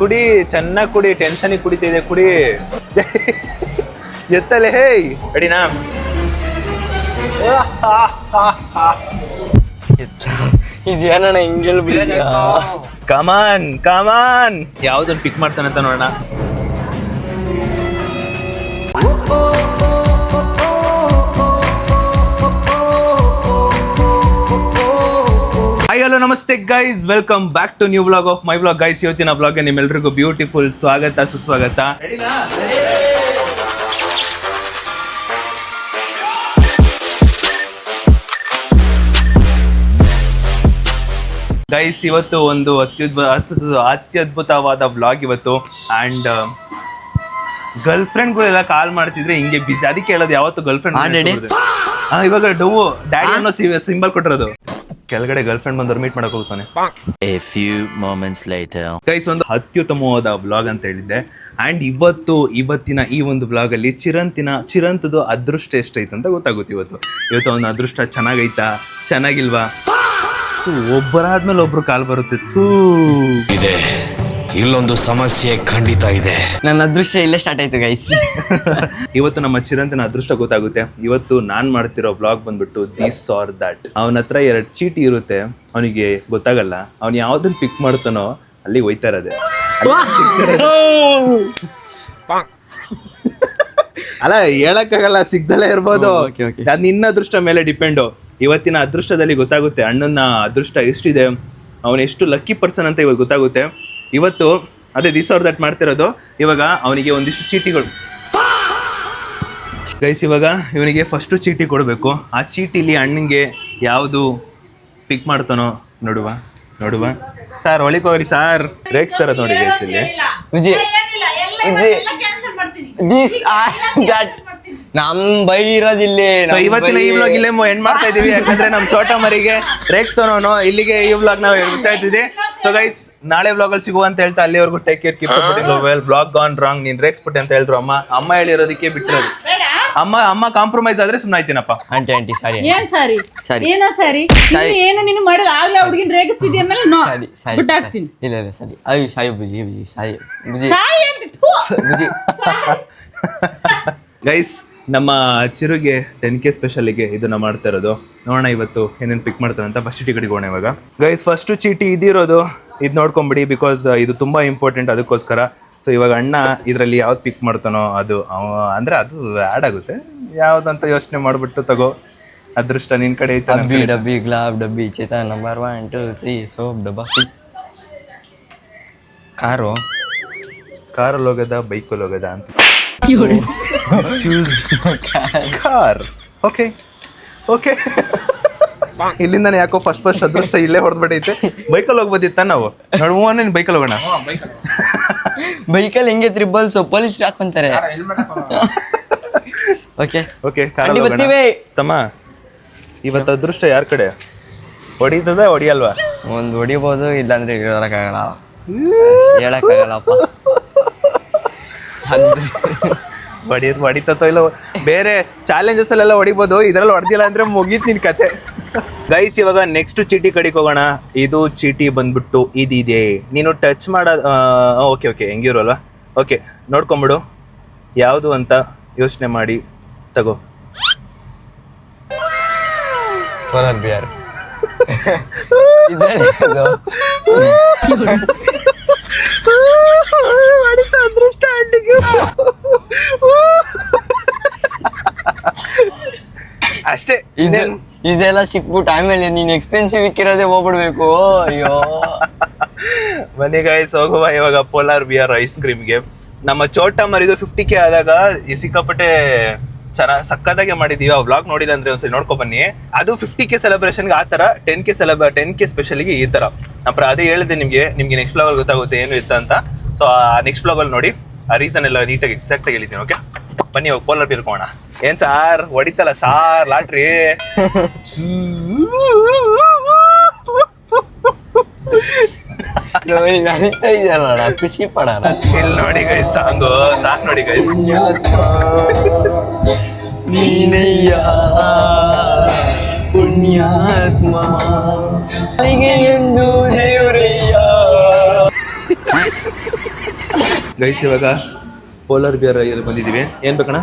ಕುಡಿ ಚೆನ್ನಾಗಿ ಕುಡಿ, ಟೆನ್ಷನ್ ಕುಡಿತಿದೆ ಕುಡಿ. ಎತ್ತಲೆ ಹೇ ಅಡಿನಾ ಇದೇನಣ್ಣ ಹಿಂಗೆಲ್ ಕಮಾನ್ ಕಮಾನ್. ಯಾವ್ದೊಂದು ಪಿಕ್ ಮಾಡ್ತಾನಂತ ನೋಡೋಣ. ಹಾಯ್ ಹಲೋ ನಮಸ್ತೆ guys, welcome back to new vlog of my vlog. Guys, ಇವತ್ತಿನ ವ್ಲಾಗ್ಗೆ ನಿಮ್ಮೆಲ್ರಿಗೂ ಬ್ಯೂಟಿಫುಲ್ ಸ್ವಾಗತ ಸುಸ್ವಾಗತ. ಗೈಸ್, ಇವತ್ತು ಒಂದು ಅತ್ಯದ್ಭುತವಾದ ವ್ಲಾಗ್ ಇವತ್ತು. ಆ್ಯಂಡ್ ಗರ್ಲ್ ಫ್ರೆಂಡ್ಗಳೆಲ್ಲ ಕಾಲ್ ಮಾಡ್ತಿದ್ರೆ ಹಿಂಗೆ ಬಿಸಿ, ಅದಕ್ಕೆ ಹೇಳೋದು ಯಾವತ್ತು ಗರ್ಲ್ ಫ್ರೆಂಡ್. ಇವಾಗ ಡವ್ ಡ್ಯಾಡಿ ಅನ್ನೋ ಸಿಂಬಲ್ ಕೊಟ್ಟಿರೋದು. ಕೆಳಗಡೆ ಗರ್ಲ್ ಫ್ರೆಂಡ್ ಬಂದವ್ರು ಮೀಟ್ ಮಾಡಕ್ ಹೋಗ್ತಾನೆ. A few moments later. Guys, ಒಂದು ಅತ್ಯುತ್ತಮವಾದ ವ್ಲಾಗ್ ಅಂತ ಹೇಳಿದ್ದೆ. ಆ್ಯಂಡ್ ಇವತ್ತಿನ ಈ ಒಂದು ವ್ಲಾಗ್ ಅಲ್ಲಿ ಚಿರಂತದ್ದು ಅದೃಷ್ಟ ಎಷ್ಟೈತೆ ಅಂತ ಗೊತ್ತಾಗುತ್ತೆ. ಇವತ್ತು ಅವನ ಅದೃಷ್ಟ ಚೆನ್ನಾಗೈತಾ ಚೆನ್ನಾಗಿಲ್ವಾ, ಒಬ್ಬರಾದ್ಮೇಲೆ ಒಬ್ರು ಕಾಲ್ ಬರುತ್ತೆ. ಇದೆ, ಇಲ್ಲೊಂದು ಸಮಸ್ಯೆ ಖಂಡಿತ ಇದೆ. ನನ್ನ ಅದೃಷ್ಟ ಇಲ್ಲೇ ಸ್ಟಾರ್ಟ್ ಆಯ್ತು ಗೈಸ್. ಇವತ್ತು ನಮ್ಮ ಚಿರಂತನ ಅದೃಷ್ಟ ಗೊತ್ತಾಗುತ್ತೆ. ಇವತ್ತು ನಾನ್ ಮಾಡ್ತಿರೋ ಬ್ಲಾಗ್ ಬಂದ್ಬಿಟ್ಟು ದಿಸ್ ಆರ್ ದಟ್. ಅವನ ಹತ್ರ 2 ಚೀಟಿ ಇರುತ್ತೆ, ಅವನಿಗೆ ಗೊತ್ತಾಗಲ್ಲ. ಅವ್ನು ಯಾವ್ದನ್ನ ಪಿಕ್ ಮಾಡ್ತಾನೋ ಅಲ್ಲಿ ಹೋಯ್ತಾ ಇರೋದೆ. ಅಲ್ಲ, ಹೇಳಕ್ಕಾಗಲ್ಲ, ಸಿಗ್ದಲೇ ಇರ್ಬೋದು. ಅದು ನಿನ್ನ ಅದೃಷ್ಟ ಮೇಲೆ ಡಿಪೆಂಡು. ಇವತ್ತಿನ ಅದೃಷ್ಟದಲ್ಲಿ ಗೊತ್ತಾಗುತ್ತೆ ಅಣ್ಣನ ಅದೃಷ್ಟ ಎಷ್ಟಿದೆ, ಅವನು ಎಷ್ಟು ಲಕ್ಕಿ ಪರ್ಸನ್ ಅಂತ ಇವಾಗ ಗೊತ್ತಾಗುತ್ತೆ. ಇವತ್ತು ಅದೇ ದಿಸ್ ಆರ್ ದಟ್ ಮಾಡ್ತಿರೋದು. ಇವಾಗ ಅವನಿಗೆ ಒಂದಿಷ್ಟು ಚೀಟಿಗಳು. ಗೈಸ್, ಇವಾಗ ಇವನಿಗೆ ಫಸ್ಟು ಚೀಟಿ ಕೊಡಬೇಕು. ಆ ಚೀಟಿಲಿ ಅಣ್ಣಂಗೆ ಯಾವುದು ಪಿಕ್ ಮಾಡ್ತಾನೋ ನೋಡುವ. ಸಾರ್ ಒಳಿಕೋಗ್ರಿ ಸಾರ್, ರೇಗಿಸ್ತಾರ ನೋಡಿ ಗೈಸ್ ಇಲ್ಲಿ. ನಮ್ ಬೈರೋದಿಲ್ಲಿ. ಇವತ್ತಿನ ಈ ವ್ಲಾಗ್ ಇಲ್ಲೇ ಎಂಡ್ ಮಾಡ್ತಾ ಇದೀವಿ, ಯಾಕಂದ್ರೆ ನಮ್ ಚೋಟ ಮರಿಗೆ ರೇಗಿಸ್ತಾನೋ. ಇಲ್ಲಿಗೆ ಈ ವ್ಲಾಗ್ ನಾವು ಹೇಳ್ತಾ ಇದ್ದೀವಿ. ಸೊ ಗೈಸ್, ನಾಳೆ ವ್ಲಾಗ್ ಅಲ್ಲಿ ಸಿಗುವ ಅಂತ ಹೇಳ್ತಾ ಅಲ್ಲಿವರೆಗೂ take care, keep well. Blog gone wrong, ನೀನ್ ರೇಗಿಸ್ಬಿಟ್ಟೆ ಅಂತ ಹೇಳಿದ್ರು ಅಮ್ಮ ಹೇಳಿರೋದಕ್ಕೆ ಬಿಟ್ಟಿರೋದು. ಅಮ್ಮ ಕಾಂಪ್ರಮೈಸ್ ಆದ್ರೆ ಸುಮ್ಮನೆ ಆಯ್ತೀನಪ್ಪ. ಆಂಟಿ ಸಾರಿ. ಏನ್ ಸಾರಿ? ಏನೋ ಸಾರಿ ಏನು ನೀನು ಮಾಡಿದ ಆಗ್ಲೇ ಹುಡುಗಿನ ರೇಗಿಸ್ತಿದ್ಯ ಮೇಲೆ ಬಿಟ್ಟಾಕ್ತೀನಿ. ಇಲ್ಲ ಸರಿ. ಅಯ್ಯೋ ಸಾರಿ ಬುಜಿ ಬುಜಿ. ಗೈಸ್, ನಮ್ಮ ಚಿರುಗೆ 10K ಸ್ಪೆಷಲಿಗೆ ಇದನ್ನ ಮಾಡ್ತಾ ಇರೋದು. ನೋಡೋಣ ಇವತ್ತು ಏನೇನು ಪಿಕ್ ಮಾಡ್ತಾನೆ ಅಂತ. ಫಸ್ಟ್ ಚೀಟಿ ಕಡೆಗೋಣ ಇವಾಗ. ಗೈಸ್, ಫಸ್ಟ್ ಚೀಟಿ ಇದಿರೋದು, ಇದು ನೋಡ್ಕೊಂಬಿಡಿ, ಬಿಕಾಸ್ ಇದು ತುಂಬಾ ಇಂಪಾರ್ಟೆಂಟ್ ಅದಕ್ಕೋಸ್ಕರ. ಸೊ ಇವಾಗ ಅಣ್ಣ ಇದರಲ್ಲಿ ಯಾವ್ದು ಪಿಕ್ ಮಾಡ್ತಾನೋ ಅದು ಅಂದ್ರೆ ಅದು ಆ್ಯಡ್ ಆಗುತ್ತೆ. ಯಾವ್ದಂತ ಯೋಚನೆ ಮಾಡ್ಬಿಟ್ಟು ತಗೋ. ಅದೃಷ್ಟ ನಿನ್ ಕಡೆ ಐತೆ. ಡಬ್ಬಿ ಗ್ಲಾಬ್ ಡಬ್ಬಿ ಚೇತನ್ ನಂಬರ್ 1 2 3 ಸೋಪ್ ಡಬ್ಬ. ಕಾರಲ್ಲಿ ಹೋಗೋದ ಬೈಕಲ್ಲಿ ಹೋಗೋದ ಅಂತ. Choose car. ಓಕೆ ಇಲ್ಲಿಂದಾನೆ ಯಾಕೋ ಫಸ್ಟ್ ಅದೃಷ್ಟ ಇಲ್ಲೇ ಹೊಡೆದ್ಬಿಟ್ಟೈತೆ. ಬೈಕಲ್ಲಿ ಹೋಗ್ಬೋದಿತ್ತ ನಾವು. ನೋಡುವ, ನೀನು ಬೈಕಲ್ಲಿ ಹೋಗೋಣ. ಬೈಕಲ್ಲಿ ಹೆಂಗೆ ತ್ರಿಬಲ್ಸ್ ಪೊಲೀಸ್ ಹಾಕೊಂತಾರೆ. ಓಕೆ ತಮ್ಮ, ಇವತ್ತು ಅದೃಷ್ಟ ಯಾರ ಕಡೆ? ಹೊಡಿತದ ಹೊಡಿಯಲ್ವಾ? ಒಂದು ಹೊಡಿಬೋದು, ಇಲ್ಲಾಂದ್ರೆ ಹೇಳಕ್ಕಾಗಲ್ಲಪ್ಪ. ಹೊಡಿತೋ ಇಲ್ಲ, ಬೇರೆ ಚಾಲೆಂಜಸ್ ಅಲ್ಲೆಲ್ಲ ಹೊಡಿಬೋದು, ಇದ್ರಲ್ಲಿ ಹೊಡೆದಿಲ್ಲ ಅಂದ್ರೆ ಮುಗೀತು ನಿನ್ ಕತೆ. ಗೈಸ್, ಇವಾಗ ನೆಕ್ಸ್ಟ್ ಚೀಟಿ ಕಡೆಗೆ ಹೋಗೋಣ. ಇದು ಚೀಟಿ ಬಂದ್ಬಿಟ್ಟು ಇದಿದೆ, ನೀನು ಟಚ್ ಮಾಡೋದು. ಓಕೆ ಹೆಂಗಿರೋಲ್ವಾ? ಓಕೆ, ನೋಡ್ಕೊಂಬಿಡು ಯಾವುದು ಅಂತ ಯೋಚನೆ ಮಾಡಿ ತಗೋ. ಬಿಹಾರ್. ಅದೃಷ್ಟ ಅಷ್ಟೇ. ಇದೆಲ್ಲ ಸಿಕ್ಬಿಟ್ಟು ಆಮೇಲೆ ನೀನ್ ಎಕ್ಸ್ಪೆನ್ಸಿವ್ ಇಕ್ಕಿರೋದೇ ಹೋಗ್ಬಿಡ್ಬೇಕು. ಅಯ್ಯೋ ಬನ್ನಿ ಗೈಸ್, ಹೋಗುವ ಇವಾಗ ಪೋಲಾರ್ ಬಿಯರ್ ಐಸ್ ಕ್ರೀಮ್ಗೆ. ನಮ್ಮ ಚೋಟ ಮರಿದು 50K ಆದಾಗ ಸಿಕ್ಕಾಪಟ್ಟೆ ಸಕ್ಕದಾಗೆ ಮಾಡಿದೀವಿ. ಆ ವ್ಲಾಗ್ ನೋಡಿಲ್ಲ ಅಂದ್ರೆ ಒಂದ್ಸರಿ ನೋಡ್ಕೊ ಬನ್ನಿ. ಅದು 50K ಸೆಲೆಬ್ರೇಷನ್ಗೆ ಆ ತರ 10K ಸ್ಪೆಷಲಿಗೆ ಈ ತರ. ಅದೇ ಹೇಳಿದೆ ನಿಮ್ಗೆ ನೆಕ್ಸ್ಟ್ ವ್ಲಾಗ್ ಅಲ್ಲಿ ಗೊತ್ತಾಗುತ್ತೆ ಏನು ಇತ್ತ ಅಂತ. ಸೊ ಆ ನೆಕ್ಸ್ಟ್ ವ್ಲಾಗ್ ಅಲ್ಲಿ ನೋಡಿ ಆ ರೀಸನ್ ಎಲ್ಲ ನೀಟಾಗಿ ಎಕ್ಸಾಕ್ಟ್ ಆಗಿ ಹೇಳಿದ್ದೀನಿ. ಓಕೆ, ಬನ್ನಿ ಹೋಗಿ ಪೋಲಾರ್ ಬೀರ್ಕೋಣ. ಏನ್ ಸಾರ್ ಹೊಡಿತಲ್ಲ ಸಾರ್ ಲಾಟ್ರಿ. ಖುಷಿ ಪಡೋಣ. ಇಲ್ಲಿ ನೋಡಿ ಗೈಸ್, ಸಾಂಗ್ ನೋಡಿ ಗೈಸ್. ಪುಣ್ಯಾತ್ಮ ಗೈಸ್ ಇವಾಗ ಪೋಲಾರ್ ಬಿಯರ್ ಬಂದಿದ್ದೀವಿ. ಏನ್ ಬೇಕಣ್ಣ?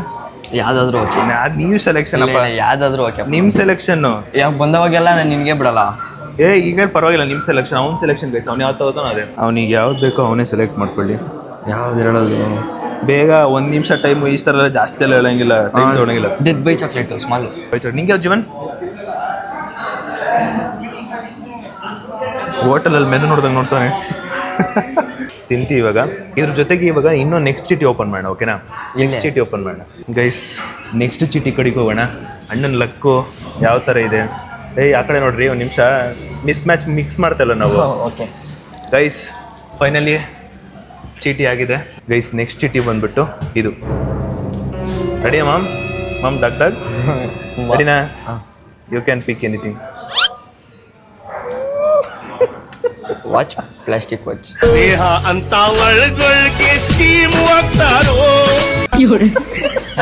ಯಾವ್ದಾದ್ರು ಓಕೆ. ಅದ್ ನೀವು ಸೆಲೆಕ್ಷನ್ ಅಪ್ಪ, ಯಾವ್ದಾದ್ರು ಓಕೆ. ನಿಮ್ ಸೆಲೆಕ್ಷನ್. ಯಾವಾಗ ಬಂದವಾಗೆಲ್ಲ ನಾನು ನಿನ್ಗೆ ಬಿಡಲ್ಲ. ಈಗ ಪರವಾಗಿಲ್ಲ, ನಿಮ್ ಸೆಲೆಕ್ಷನ್, ಅವ್ನ ಸೆಲೆಕ್ಷನ್ ಗೈಸ್. ಅವ್ನು ಯಾವ್ದು ತಗೋತಾನೋ ಅದೇ, ಅವ್ನಿಗೆ ಯಾವ್ದು ಬೇಕೋ ಅವನೇ ಸೆಲೆಕ್ಟ್ ಮಾಡ್ಕೊಳ್ಳಿ. ಯಾವ್ದು ಹೇಳೋದು? ಬೇಗ 1 ನಿಮಿಷ ಟೈಮ್. ಇಷ್ಟ ಎಲ್ಲ ಜಾಸ್ತಿ ಎಲ್ಲ ಹೇಳಂಗಿಲ್ಲ, ಟೈಮ್ ತಗೊಳಂಗಿಲ್ಲ. Death by chocolate small. ನಿಂಗೆ ಯಾವ ಜೀವನ್? ಹೋಟೆಲಲ್ಲಿ ಮೆನು ನೋಡ್ದಂಗೆ ನೋಡ್ತಾನೆ. ತಿಂತಿ ಇವಾಗ. ಇದ್ರ ಜೊತೆಗೆ ಇವಾಗ ಇನ್ನೂ ನೆಕ್ಸ್ಟ್ ಚೀಟಿ ಓಪನ್ ಮಾಡೋಣ. ಓಕೆನಾ? ನೆಕ್ಸ್ಟ್ ಚೀಟಿ ಓಪನ್ ಮಾಡೋಣ ಗೈಸ್. ನೆಕ್ಸ್ಟ್ ಚೀಟಿ ಕಡೆಗೆ ಹೋಗೋಣ. ಅಣ್ಣನ ಲಕ್ಕು ಯಾವ ಥರ ಇದೆ? ಆ ಕಡೆ ನೋಡ್ರಿ, ಒಂದು ನಿಮಿಷ ಮಿಕ್ಸ್ ಮಾಡ್ತಲ್ಲ ನಾವು. ಓಕೆ ಗೈಸ್, ಫೈನಲಿ ಚೀಟಿ ಆಗಿದೆ ಗೈಸ್. ನೆಕ್ಸ್ಟ್ ಚೀಟಿ ಬಂದ್ಬಿಟ್ಟು ಇದು. ರೆಡಿಯಾ ಮಾಮ್ ಡಾಕ್ ರೆಡಿನಾ? You can pick anything. Watch, plastic watch.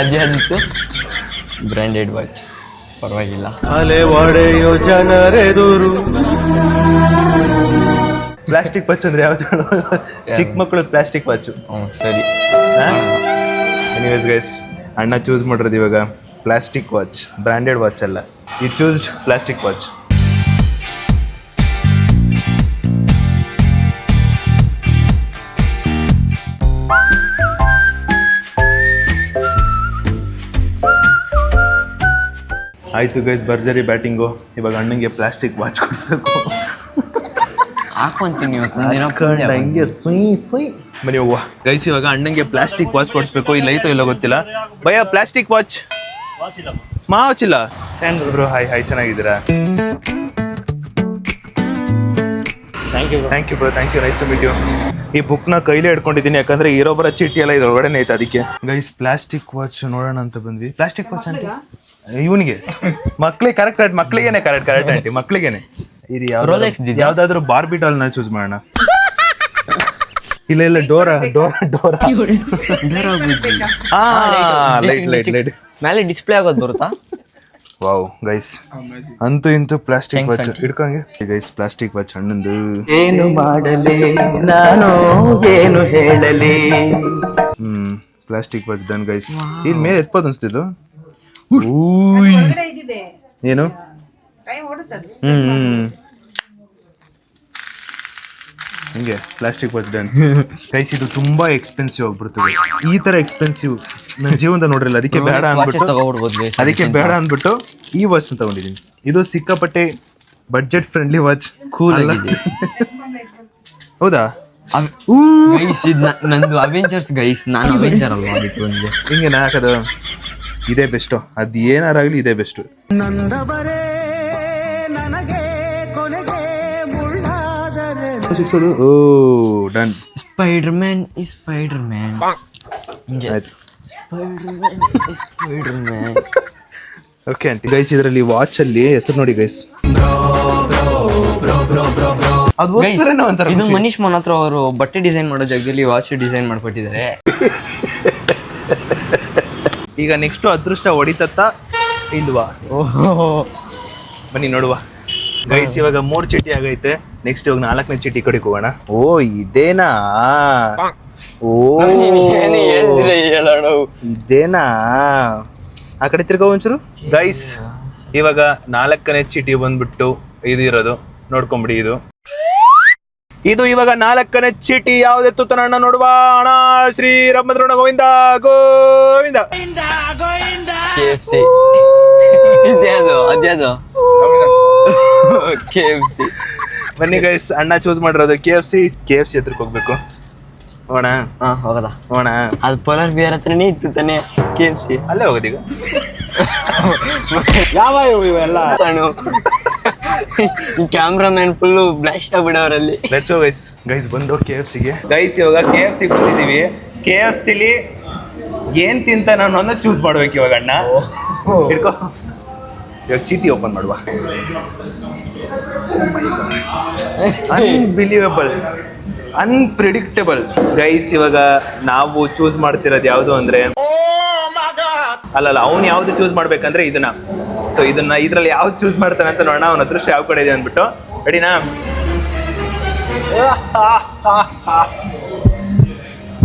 ಅದ್ಯಾದಿತ್ತು? ಬ್ರ್ಯಾಂಡೆಡ್ ವಾಚ್, ಪರವಾಗಿಲ್ಲ. ಪ್ಲಾಸ್ಟಿಕ್ ವಾಚ್ ಅಂದ್ರೆ ಯಾವ್ದು? ಚಿಕ್ಕ ಮಕ್ಕಳು ಪ್ಲಾಸ್ಟಿಕ್ ವಾಚು. ಸರಿ. ಎನಿವೇಸ್ ಗೈಸ್, ಅಣ್ಣ ಚೂಸ್ ಮಾಡಿರೋದು ಇವಾಗ ಪ್ಲಾಸ್ಟಿಕ್ ವಾಚ್, ಬ್ರ್ಯಾಂಡೆಡ್ ವಾಚ್ ಅಲ್ಲ. ಈ ಚೂಸ್ಡ್ ಪ್ಲಾಸ್ಟಿಕ್ ವಾಚ್. ಆಯ್ತು ಗೈಸ್, ಭರ್ಜರಿ ಬ್ಯಾಟಿಂಗು. ಇವಾಗ ಅಣ್ಣಂಗೆ ಪ್ಲಾಸ್ಟಿಕ್ ವಾಚ್ ಕೊಡಿಸ್ಬೇಕು. ಹಾಕೊಂತೀನಿ ಹಂಗೆ ಸುಯ್ ಬನ್ನಿ ಹೋಗುವ ಗೈಸ್. ಇವಾಗ ಅಣ್ಣಂಗೆ ಪ್ಲಾಸ್ಟಿಕ್ ವಾಚ್ ಕೊಡಿಸ್ಬೇಕು. ಇಲ್ಲ ಐತೋ ಇಲ್ಲ ಗೊತ್ತಿಲ್ಲ. ಭಯ ಪ್ಲಾಸ್ಟಿಕ್ ವಾಚ್ ಮಾಚಿಲ್ಲ. ಬ್ರೋ ಹಾಯ್ ಹಾಯ್, ಚೆನ್ನಾಗಿದ್ದೀರಾ? Thank you bro, thank you, nice to meet you. ಈ ಬುಕ್ನ ಕೈಲೇ ಹಿಡ್ಕೊಂಡಿದ್ದೀನಿ, ಯಾಕಂದ್ರೆ ಇರೋಬ್ಬರ ಚೀಟಿ ಎಲ್ಲ ಇದ್ರೊಳಗಡೆ ಐತೆ, ಅದಕ್ಕೆ. ಗೈಸ್ ಪ್ಲಾಸ್ಟಿಕ್ ವಾಚ್ ನೋಡೋಣ ಅಂತ ಬಂದ್ವಿ. ಪ್ಲಾಸ್ಟಿಕ್ ವಾಚ್ ಆಂಟಿ ಇವನಿಗೆ, ಮಕ್ಳಿಗೆ ಕರೆಕ್ಟ್, ಮಕ್ಳಿಗೇನೆ ಕರೆಕ್ಟ್ ಆಂಟಿ, ಮಕ್ಳಿಗೇನೆ. ಇದು ಯಾವ್ದಾದ್ರು ಬಾರ್ಬಿ ಡಾಲ್ ನ ಚೂಸ್ ಮಾಡೋಣ. ಇಲ್ಲ ಡೋರಾ. ಲೈಟ್ ಮೇಲೆ ಡಿಸ್ಪ್ಲೇ ಆಗೋದು ಬರುತ್ತಾ? ವಾವ್ ಗೈಸ್, ಅಂತೂ ಇಂತೂ ಪ್ಲಾಸ್ಟಿಕ್ ವಾಚ್ ಹಿಡ್ಕೊಂಗೆ ಗೈಸ್. ಪ್ಲಾಸ್ಟಿಕ್ ವಾಚ್ ಅಣ್ಣಂದು. ಏನು ಮಾಡಲಿ ನಾನು, ಏನು ಹೇಳಲಿ? Plastic watch done guys. ಇಲ್ಲಿ ಮೇಲೆ ಎತ್ಬೋದು ಅನ್ಸ್ತಿದ್ದು. ಏನು? ಹಿಂಗೆ ಪ್ಲಾಸ್ಟಿಕ್ ವಾಚ್ ಡನ್ ಗೈಸ್. ಇದು ತುಂಬಾ ಎಕ್ಸ್ಪೆನ್ಸಿವ್ ಆಗ್ಬಿಡ್ತು ಗೈಸ್. ಈ ತರ ಎಕ್ಸ್ಪೆನ್ಸಿವ್ ನನ್ನ ಜೀವನದಲ್ಲಿ ನೋಡ್ರಿಲ್ಲ. ಅದಕ್ಕೆ ಬೇಡ ಅಂದ್ಬಿಟ್ಟು ಈ ವಾಚ್ ತಗೊಂಡಿದ್ದೀನಿ. ಇದು ಸಿಕ್ಕಾಪಟ್ಟೆ ಬಡ್ಜೆಟ್ ಫ್ರೆಂಡ್ಲಿ ವಾಚ್. ಕೂಲ್ ಆಗಿದೆ. ಹೌದಾ? ನಂದು ಅವೆಂಜರ್ಸ್ ಗೈಸ್, ನಾನು ಅವೆಂಜರ್ ಅಲ್ವಾ, ಅದಕ್ಕೆ ಒಂದು ಹಿಂಗೆ ಹಾಕೋದು. ಇದೇ ಬೆಸ್ಟು, ಅದು ಏನಾರಾಗಲಿ ಇದೇ best. Oh done. Spider Man is Spider Man. ಆಯ್ತು. Spider Man. Okay aunty. Guys ಇದರಲ್ಲಿ ವಾಚ್ ಅಲ್ಲಿ ಹೆಸರು ನೋಡಿ ಗೈಸ್. ಇದು ಮನೀಶ್ ಮಲ್ಹೋತ್ರ ಅವರು ಬಟ್ಟೆ ಡಿಸೈನ್ ಮಾಡೋ ಜಾಗದಲ್ಲಿ ವಾಚ್ ಡಿಸೈನ್ ಮಾಡ್ಕೊಟ್ಟಿದ್ದಾರೆ. ಈಗ ನೆಕ್ಸ್ಟ್ ಅದೃಷ್ಟ ಹೊಡಿತತ್ತ ಇಲ್ವಾ? ಬನ್ನಿ ನೋಡುವ ಗೈಸ್. ಇವಾಗ 3 ಚೀಟಿ ಆಗೈತೆ. ನೆಕ್ಸ್ಟ್ ಇವಾಗ 4ನೇ ಚೀಟಿ ಕಡೆಗೆ ಹೋಗೋಣ. ಓ ಇದೇನಾ? ಓ ಇದೇನಾ? ಆ ಕಡೆ ತಿರ್ಗೋ ಒಂಚೂರು ಗೈಸ್. ಇವಾಗ 4ನೇ ಚೀಟಿ ಬಂದ್ಬಿಟ್ಟು ಇದು ಇರೋದು, ನೋಡ್ಕೊಂಬಿಡಿ. ಇದು ಇವಾಗ 4ನೇ ಚೀಟಿ. ಯಾವ್ದೆತ್ತು ತನ್ನ ನೋಡುವ. ಅಣ್ಣ ಶ್ರೀ ರಾಮಚಂದ್ರ ಗೋವಿಂದ ಗೋವಿಂದ. KFC. ಅದ್ಯಾವುದು? KFC. ಬನ್ನಿ ಗೈಸ್, ಅಣ್ಣ ಚೂಸ್ ಮಾಡಿರೋದು KFC ಹತ್ರಕ್ಕೆ ಹೋಗ್ಬೇಕು. ಹೋಗೋಣ? ಹೋಗದ ಹೋಗೋಣ. ಅದು ಪೋಲಾರ್ ಬಿಯರ್ ಹತ್ರನೇ ಇತ್ತು ತಾನೆ KFC. ಅಲ್ಲೇ ಹೋಗೋದೀಗ. ಯಾವ ಇವೆಲ್ಲ ಸಣ್ಣ ಕ್ಯಾಮ್ರಾಮನ್ ಫುಲ್ಲು ಬ್ಲಾಸ್ಟ್ ಆಗ್ಬಿಡೋರಲ್ಲಿ. ಲೆಟ್ಸ್ ಗೋ ಗೈಸ್ ಬಂದು KFCಗೆ. ಗೈಸ್ ಇವಾಗ KFCಗೆ ಬಂದಿದ್ದೀವಿ. KFCಲಿ ಏನ್ ತಿಂತ ನಾನು ಒಂದು ಚೂಸ್ ಮಾಡ್ಬೇಕು ಇವಾಗ. ಅಣ್ಣ ಹಿಡ್ಕೋ. ಇವಾಗ ಚೀಟಿ ಓಪನ್ ಮಾಡುವ. Unbelievable, unpredictable guys. ಇವಾಗ ನಾವು ಚೂಸ್ ಮಾಡ್ತಿರೋದು ಯಾವುದು ಅಂದ್ರೆ, ಅಲ್ಲಲ್ಲ ಅವ್ನು ಯಾವ್ದು ಚೂಸ್ ಮಾಡ್ಬೇಕಂದ್ರೆ ಇದನ್ನ. ಸೊ ಇದ್ರಲ್ಲಿ ಯಾವ್ದು ಚೂಸ್ ಮಾಡ್ತಾನೆ ಅಂತ ನೋಡೋಣ. ಅವನ ಅದೃಷ್ಟ ಯಾವ ಕಡೆ ಇದೆ ಅಂದ್ಬಿಟ್ಟು. ರೆಡಿನಾ?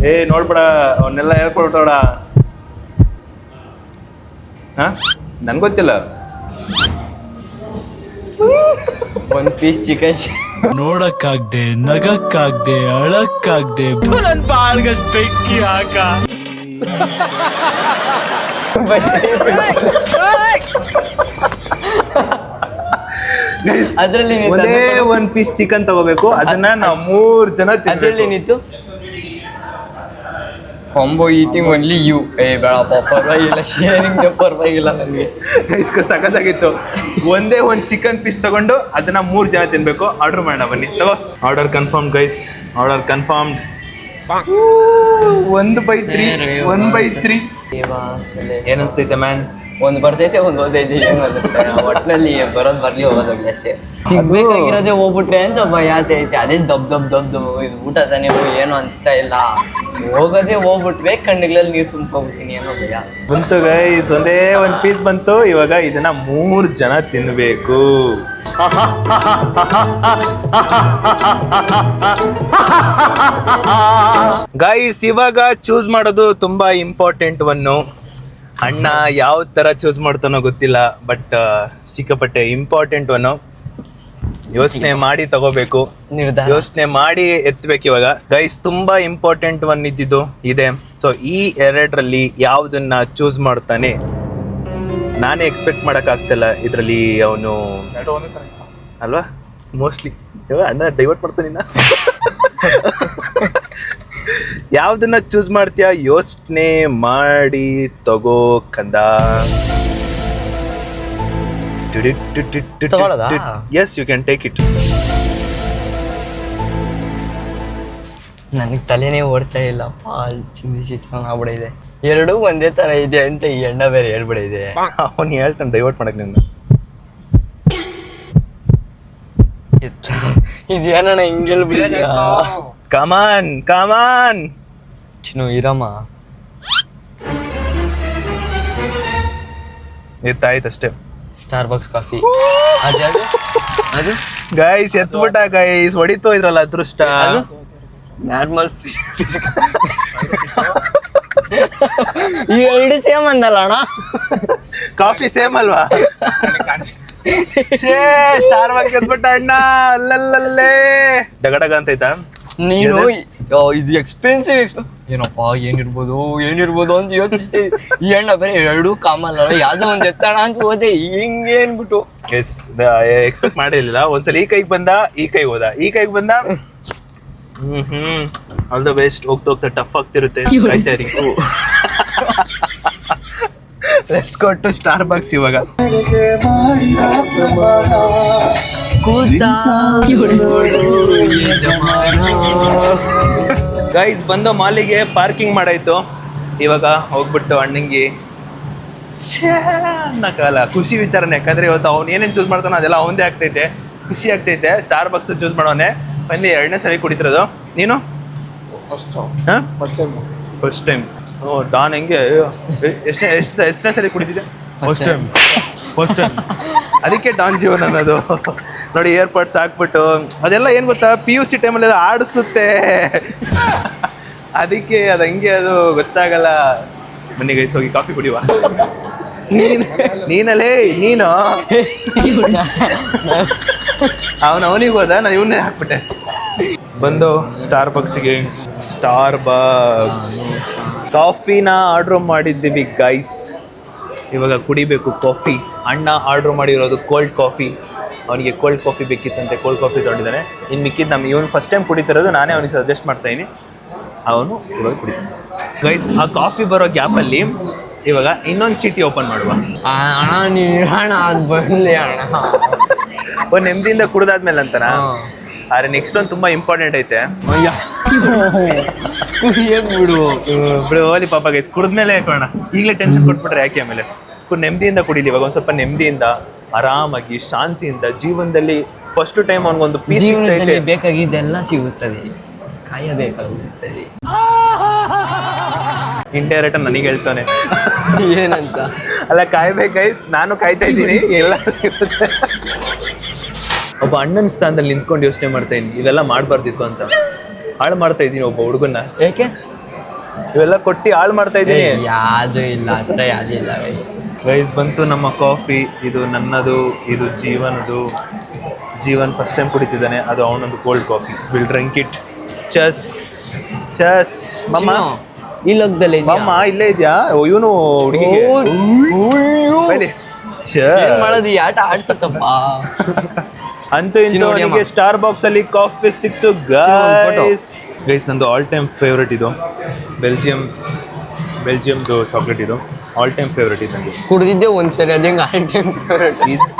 ಏ ನೋಡ್ಬೇಡ, ಅವನ್ನೆಲ್ಲ ಹೇಳ್ಕೊಳ್ತೋಡ. ಹಾ ನನ್ಗೆ ಗೊತ್ತಿಲ್ಲ. ಒಂದ್ ಪೀಸ್ ಚಿಕನ್. ನೋಡಕ್ಕಾಗ್ದೆ, ನಗಕ್ಕಾಗ್ದೆ, ಅಳಕ್ಕಾಗ್ದೆ, ನನ್ ಬಾಳ್ಗಷ್ಟ್ ಬೆಂಕಿ ಹಾಕ. ಅದ್ರಲ್ಲಿ ಒಂದೇ ಒಂದ್ ಪೀಸ್ ಚಿಕನ್ ತಗೋಬೇಕು, ಅದನ್ನ ನಾವು 3 ಜನ ಅದ್ರಲ್ಲಿ ಏನಿತ್ತು? Combo eating only you. ಬೇಡಪ್ಪ, ಪರವಾಗಿಲ್ಲ, ಶೇರಿಂಗ್ ಪರವಾಗಿಲ್ಲ ನನಗೆ. ಸಖತ್ತಾಗಿತ್ತು. ಒಂದೇ ಒಂದ್ ಚಿಕನ್ ಪೀಸ್ ತಗೊಂಡು ಅದನ್ನ 3 ಜನ ತಿನ್ಬೇಕು. ಆರ್ಡರ್ ಮಾಡೋಣ ಬನ್ನಿ, ತಗೋ. Order confirm guys, order confirm. 1/3 1/3. ಏನ್ ಅನ್ಸ್ತೈತೆ ಮ್ಯಾನ್? ಒಂದ್ ಬರ್ತೈತೆ, ಒಂದ್ ಓದೈತೆ, ಏನು ಅನ್ನಿಸ್ತಾರೆ. ಒಟ್ನಲ್ಲಿ ಬರೋದ್ ಬರ್ಲಿ, ಹೋಗೋದಾಗ್ಲಿ ಅಷ್ಟೇ. ಸಿಗ್ಬೇಕಾಗಿರೋದೇ ಹೋಗ್ಬಿಟ್ರೆ ಅಂತ ಭಯ ಐತೆ. ಅದೇ ದಬ್ ಇದು ಊಟ ತಾನೇ ಏನು ಅನ್ಸ್ತಾ ಇಲ್ಲ. ಹೋಗೋದೇ ಹೋಗ್ಬಿಟ್ರೆ ಕಣ್ಣುಗಳಲ್ಲಿ ನೀರು ತುಂಬ್ಕೊಬಿಡ್ತೀನಿ, ಏನೋ ಭಯ. ಬಂತು ಗೈಸ್, ಒಂದೇ ಒಂದ್ ಪೀಸ್ ಬಂತು. ಇವಾಗ ಇದನ್ನ 3 ಜನ ತಿನ್ಬೇಕು. ಗೈಸ್, ಇವಾಗ ಚೂಸ್ ಮಾಡೋದು ತುಂಬಾ ಇಂಪಾರ್ಟೆಂಟ್ ಒನ್ನು. ಅಣ್ಣ ಯಾವ ತರ ಚೂಸ್ ಮಾಡ್ತಾನೋ ಗೊತ್ತಿಲ್ಲ, ಬಟ್ ಸಿಕ್ಕಾಪಟ್ಟೆ ಇಂಪಾರ್ಟೆಂಟ್ ಒನ್ನು. ಯೋಚನೆ ಮಾಡಿ ತಗೋಬೇಕು, ಯೋಚನೆ ಮಾಡಿ ಎತ್ತಬೇಕು. ಇವಾಗ ಗೈಸ್ ತುಂಬಾ ಇಂಪಾರ್ಟೆಂಟ್ ಒನ್ ಇದ್ದಿದ್ದು ಇದೆ. ಸೊ ಈ 2ರಲ್ಲಿ ಯಾವ್ದನ್ನ ಚೂಸ್ ಮಾಡ್ತಾನೆ ನಾನೇ ಎಕ್ಸ್ಪೆಕ್ಟ್ ಮಾಡಕ್ ಆಗ್ತಿಲ್ಲ. ಇದ್ರಲ್ಲಿ ಅವನು ಅಲ್ವಾ ಮೋಸ್ಟ್ಲಿ ಅಣ್ಣ ಡೈವರ್ಟ್ ಮಾಡ್ತಾನಿನ್ನ. ಯಾವ್ದನ್ನ ಚೂಸ್ ಮಾಡ್ತೀಯ? ಯೋಚನೆ ಮಾಡಿ ತಗೋ ಕಂದ. Yes, you can take it. ನನಗೆ ತಲೆನೇ ಓಡ್ತಾ ಇಲ್ಲಪ್ಪ, ಚಿಂದಿಸಿ ಆಗ್ಬಿಡಿದೆ. ಎರಡೂ ಒಂದೇ ತರ ಇದೆ ಅಂತ ಈ ಎಣ್ಣ ಬೇರೆ ಹೇಳ್ಬಿಡಿದೆ. ಅವನು ಹೇಳ್ತಾನೆ ಡೈವರ್ಟ್ ಮಾಡಕ್ ನಿನ್ನ. ಇದೇನಣ್ಣ ಹಿಂಗೆ ಹೇಳ್ಬಿಡಿದ್ಯಾ? ಕಮಾನ್ ಕಮಾನ್ ಚಿನ್ನು ಇರಮ್ಮ. ಎತ್ತಾಯ್ತಷ್ಟೇ. ಸ್ಟಾರ್ಬಕ್ಸ್ ಕಾಫಿ ಅದು ಗೈಸ್ ಎತ್ಬಿಟ್ಟ ಗೈಸ್, ಹೊಡಿತೋ ಇದ್ರಲ್ಲ ಅದೃಷ್ಟ. ನಾರ್ಮಲ್ ಈ 2 ಸೇಮ್ ಅಂದಲ್ಲ ಅಣ್ಣ. ಕಾಫಿ ಸೇಮ್ ಅಲ್ವಾ? ಸ್ಟಾರ್ ಬಾಕ್ಸ್ ಎತ್ಬಿಟ್ಟ ಅಣ್ಣ. ಅಲ್ಲಲ್ಲೇ ಡಗಡಗ ಅಂತೈತಾ? ನೀನು ಇದು ಎಕ್ಸ್ಪೆನ್ಸಿವ್ ಏನಪ್ಪ, ಏನಿರ್ಬೋದು ಅಂತ ಯೋಚಿಸ್ತೀವಿ. ಈ ಎಣ್ಣ ಬೇರೆ 2 ಕಾಮಲ್ಲ, ಯಾವ್ದೋ ಒಂದ್ ಎತ್ತಣ ಅಂತ ಹೋದೆ, ಹಿಂಗೆ ಅನ್ಬಿಟ್ಟು. ಎಸ್, ಎಕ್ಸ್ಪೆಕ್ಟ್ ಮಾಡಿರ್ಲಿಲ್ಲ. ಒಂದ್ಸಲ ಈ ಕೈಗೆ ಬಂದ, ಈ ಕೈಗೆ ಹೋದ, ಈ ಕೈಗೆ ಬಂದ. All the best. ಹೋಗ್ತಾ ಟಫ್ ಆಗ್ತಿರುತ್ತೆ. Let's go to star box ಇವಾಗ. ಗೈಸ್ ಬಂದು ಮಾಲಿಗೆ ಪಾರ್ಕಿಂಗ್ ಮಾಡಾಯ್ತು. ಇವಾಗ ಹೋಗ್ಬಿಟ್ಟು ಅಣ್ಣಂಗಿ ಕಾಲ ಖುಷಿ ವಿಚಾರನೆ. ಯಾಕಂದ್ರೆ ಇವತ್ತು ಅವ್ನು ಏನೇನು ಚೂಸ್ ಮಾಡ್ತಾನೋ ಅದೆಲ್ಲ ಅವಂದೇ ಆಗ್ತೈತೆ, ಖುಷಿ ಆಗ್ತೈತೆ. ಸ್ಟಾರ್ ಬಾಕ್ಸ್ ಚೂಸ್ ಮಾಡೋನೆ. ಬನ್ನಿ, 2ನೇ ಸರಿ ಕುಡಿತಿರೋದು. ನೀನು ಫಸ್ಟ್ ಟೈಮ್. ಓ ಡಾನ್ ಹೆಂಗೆ ಎಷ್ಟನೇ ಸರಿ ಕುಡಿತಿದ್ದೆ? First time. ಅದಕ್ಕೆ ಡಾನ್ ಜೀವನ ಅನ್ನೋದು. ನೋಡಿ, ಏರ್ಪಾಡ್ಸ್ ಹಾಕ್ಬಿಟ್ಟು ಅದೆಲ್ಲ ಏನು ಗೊತ್ತಾ, PUC ಟೈಮಲ್ಲೆಲ್ಲ ಆಡಿಸುತ್ತೆ. ಅದಕ್ಕೆ ಅದು ಹಂಗೆ, ಅದು ಗೊತ್ತಾಗಲ್ಲ. ಬನ್ನಿ ಗೈಸ್, ಹೋಗಿ ಕಾಫಿ ಕುಡಿಯುವ. ನೀನಲ್ಲೇ ನೀನು ಅವನಿಗೆ ಹೋದ, ನಾನು ಇವನ್ನೇ ಹಾಕ್ಬಿಟ್ಟೆ. ಬಂದು ಸ್ಟಾರ್ ಬಾಕ್ಸಿಗೆ. ಸ್ಟಾರ್ ಬಾಕ್ಸ್ ಕಾಫಿನ ಆರ್ಡ್ರ್ ಮಾಡಿದ್ದೀವಿ ಗೈಸ್. ಇವಾಗ ಕುಡಿಬೇಕು ಕಾಫಿ. ಅಣ್ಣ ಆರ್ಡ್ರ್ ಮಾಡಿರೋದು ಕೋಲ್ಡ್ ಕಾಫಿ. ಅವನಿಗೆ ಕೋಲ್ಡ್ ಕಾಫಿ ಬೇಕಿತ್ತಂತೆ, ಕೋಲ್ಡ್ ಕಾಫಿ ತೊಗೊಂಡಿದ್ದಾನೆ. ಇನ್ನು ಮಿಕ್ಕಿದ್ದು ಇವನು ಫಸ್ಟ್ ಟೈಮ್ ಕುಡಿತಿರೋದು, ನಾನೇ ಅವನಿಗೆ ಸಜೆಸ್ಟ್ ಮಾಡ್ತಾಯಿದ್ದೀನಿ. ಅವನು ಇವಾಗ ಕುಡಿತಾನೆ ಗೈಸ್. ಆ ಕಾಫಿ ಬರೋ ಗ್ಯಾಪಲ್ಲಿ ಇವಾಗ ಇನ್ನೊಂದು ಚೀಟಿ ಓಪನ್ ಮಾಡುವ. ಅಣ್ಣ ನೀಣ ಅದು ಬರಲಿ ಅಣ್ಣ. ಒಂದು ನೆಮ್ಮದಿಯಿಂದ ಕುಡ್ದಾದ್ಮೇಲೆ ಅಂತನ. ಆದ್ರೆ ನೆಕ್ಸ್ಟ್ ಒಂದು ತುಂಬಾ ಇಂಪಾರ್ಟೆಂಟ್ ಐತೆ. ಬಿಡು ಹೋಲಿ ಪಾಪ ಗೈಸ್, ಕುಡಿದ್ಮೇಲೆ ಹಾಕೋಣ. ಈಗಲೇ ಟೆನ್ಷನ್ ಕೊಟ್ಬಿಟ್ರೆ ಯಾಕೆ? ಆಮೇಲೆ ನೆಮ್ಮದಿಯಿಂದ ಕುಡಿಲಿ. ಇವಾಗ ಒಂದು ಸ್ವಲ್ಪ ನೆಮ್ಮದಿಯಿಂದ, ಆರಾಮಾಗಿ, ಶಾಂತಿಯಿಂದ. ಜೀವನದಲ್ಲಿ ಫಸ್ಟ್ ಟೈಮ್ ಅವನಿಗೊಂದು ಪೀಸ್ ಬೇಕಾಗಿದ್ದೆಲ್ಲ ಸಿಗುತ್ತದೆ, ಕಾಯಬೇಕಾಗುತ್ತದೆ. ಇಂಡೈರೆಕ್ಟ್ ನನಗೆ ಹೇಳ್ತಾನೆ ಏನಂತ. ಅಲ್ಲ, ಕಾಯ್ಬೇಕು ಗೈಸ್, ನಾನು ಕಾಯ್ತಾ ಇದ್ದೀನಿ. ಎಲ್ಲ ಸಿಗುತ್ತೆ. ಒಬ್ಬ ಅಣ್ಣನ ಸ್ಥಾನದಲ್ಲಿ ನಿಂತ್ಕೊಂಡು ಯೋಚನೆ ಮಾಡ್ತಾ ಇದ್ದೀನಿ, ಇವೆಲ್ಲ ಮಾಡಬಾರ್ದಿತ್ತು ಅಂತ. ಹಾಳು ಮಾಡ್ತಾ ಇದ್ದೀನಿ ಒಬ್ಬ ಹುಡುಗನ್ನ. ಏಕೆ? ಇವೆಲ್ಲ ಕೊಟ್ಟು ಹಾಳು ಮಾಡ್ತಾ ಇದ್ದೀನಿ. ಯಾವ್ದು ಇಲ್ಲ ಹತ್ರ ಯಾವ್ದು ಇಲ್ಲ ಗೈಸ್. ಗೈಸ್ ಬಂತು ನಮ್ಮ ಕಾಫಿ. ಇದು ನನ್ನದು, ಇದು ಜೀವನ್ ಫಸ್ಟ್ ಟೈಮ್ ಕುಡಿತಿದ್ದಾನೆ. ಅದು ಅವನೊಂದು cold coffee. Will drink it. Chess chess ಮಮ್ಮ. ಈ ಲೋಕದಲ್ಲಿ ಮಮ್ಮ ಇಲ್ಲೇ ಇದೆಯಾ? ಇವನು ಹುಡುಗಿಗೆ ಏನ್ ಮಾಡೋದು, ಈ ಆಟ ಆಡ್ಸುತ್ತಪ್ಪ. ಅಂತೂ ಇಂತೂ ಚಿನ್ನು ಹೊಡಿಯಮ್ಮ. ಅವನಿಗೆ ಸ್ಟಾರ್ ಬಾಕ್ಸ್ ಅಲ್ಲಿ ಕಾಫಿ ಸಿಕ್ತು ಗೈಸ್. ಗೈಸ್ ನಂದು ಆಲ್ ಟೈಮ್ ಫೇವ್ರೇಟ್ ಇದು ಬೆಲ್ಜಿಯಮ್ದು ಚಾಕ್ಲೇಟ್. ಇದು ಆಲ್ ಟೈಮ್ ಫೇವ್ರೇಟ್ ಇದು ನನಗೆ. ಕುಡ್ದಿದ್ದೆ ಒಂದ್ಸರಿ ಅದೇ ಆಲ್ ಟೈಮ್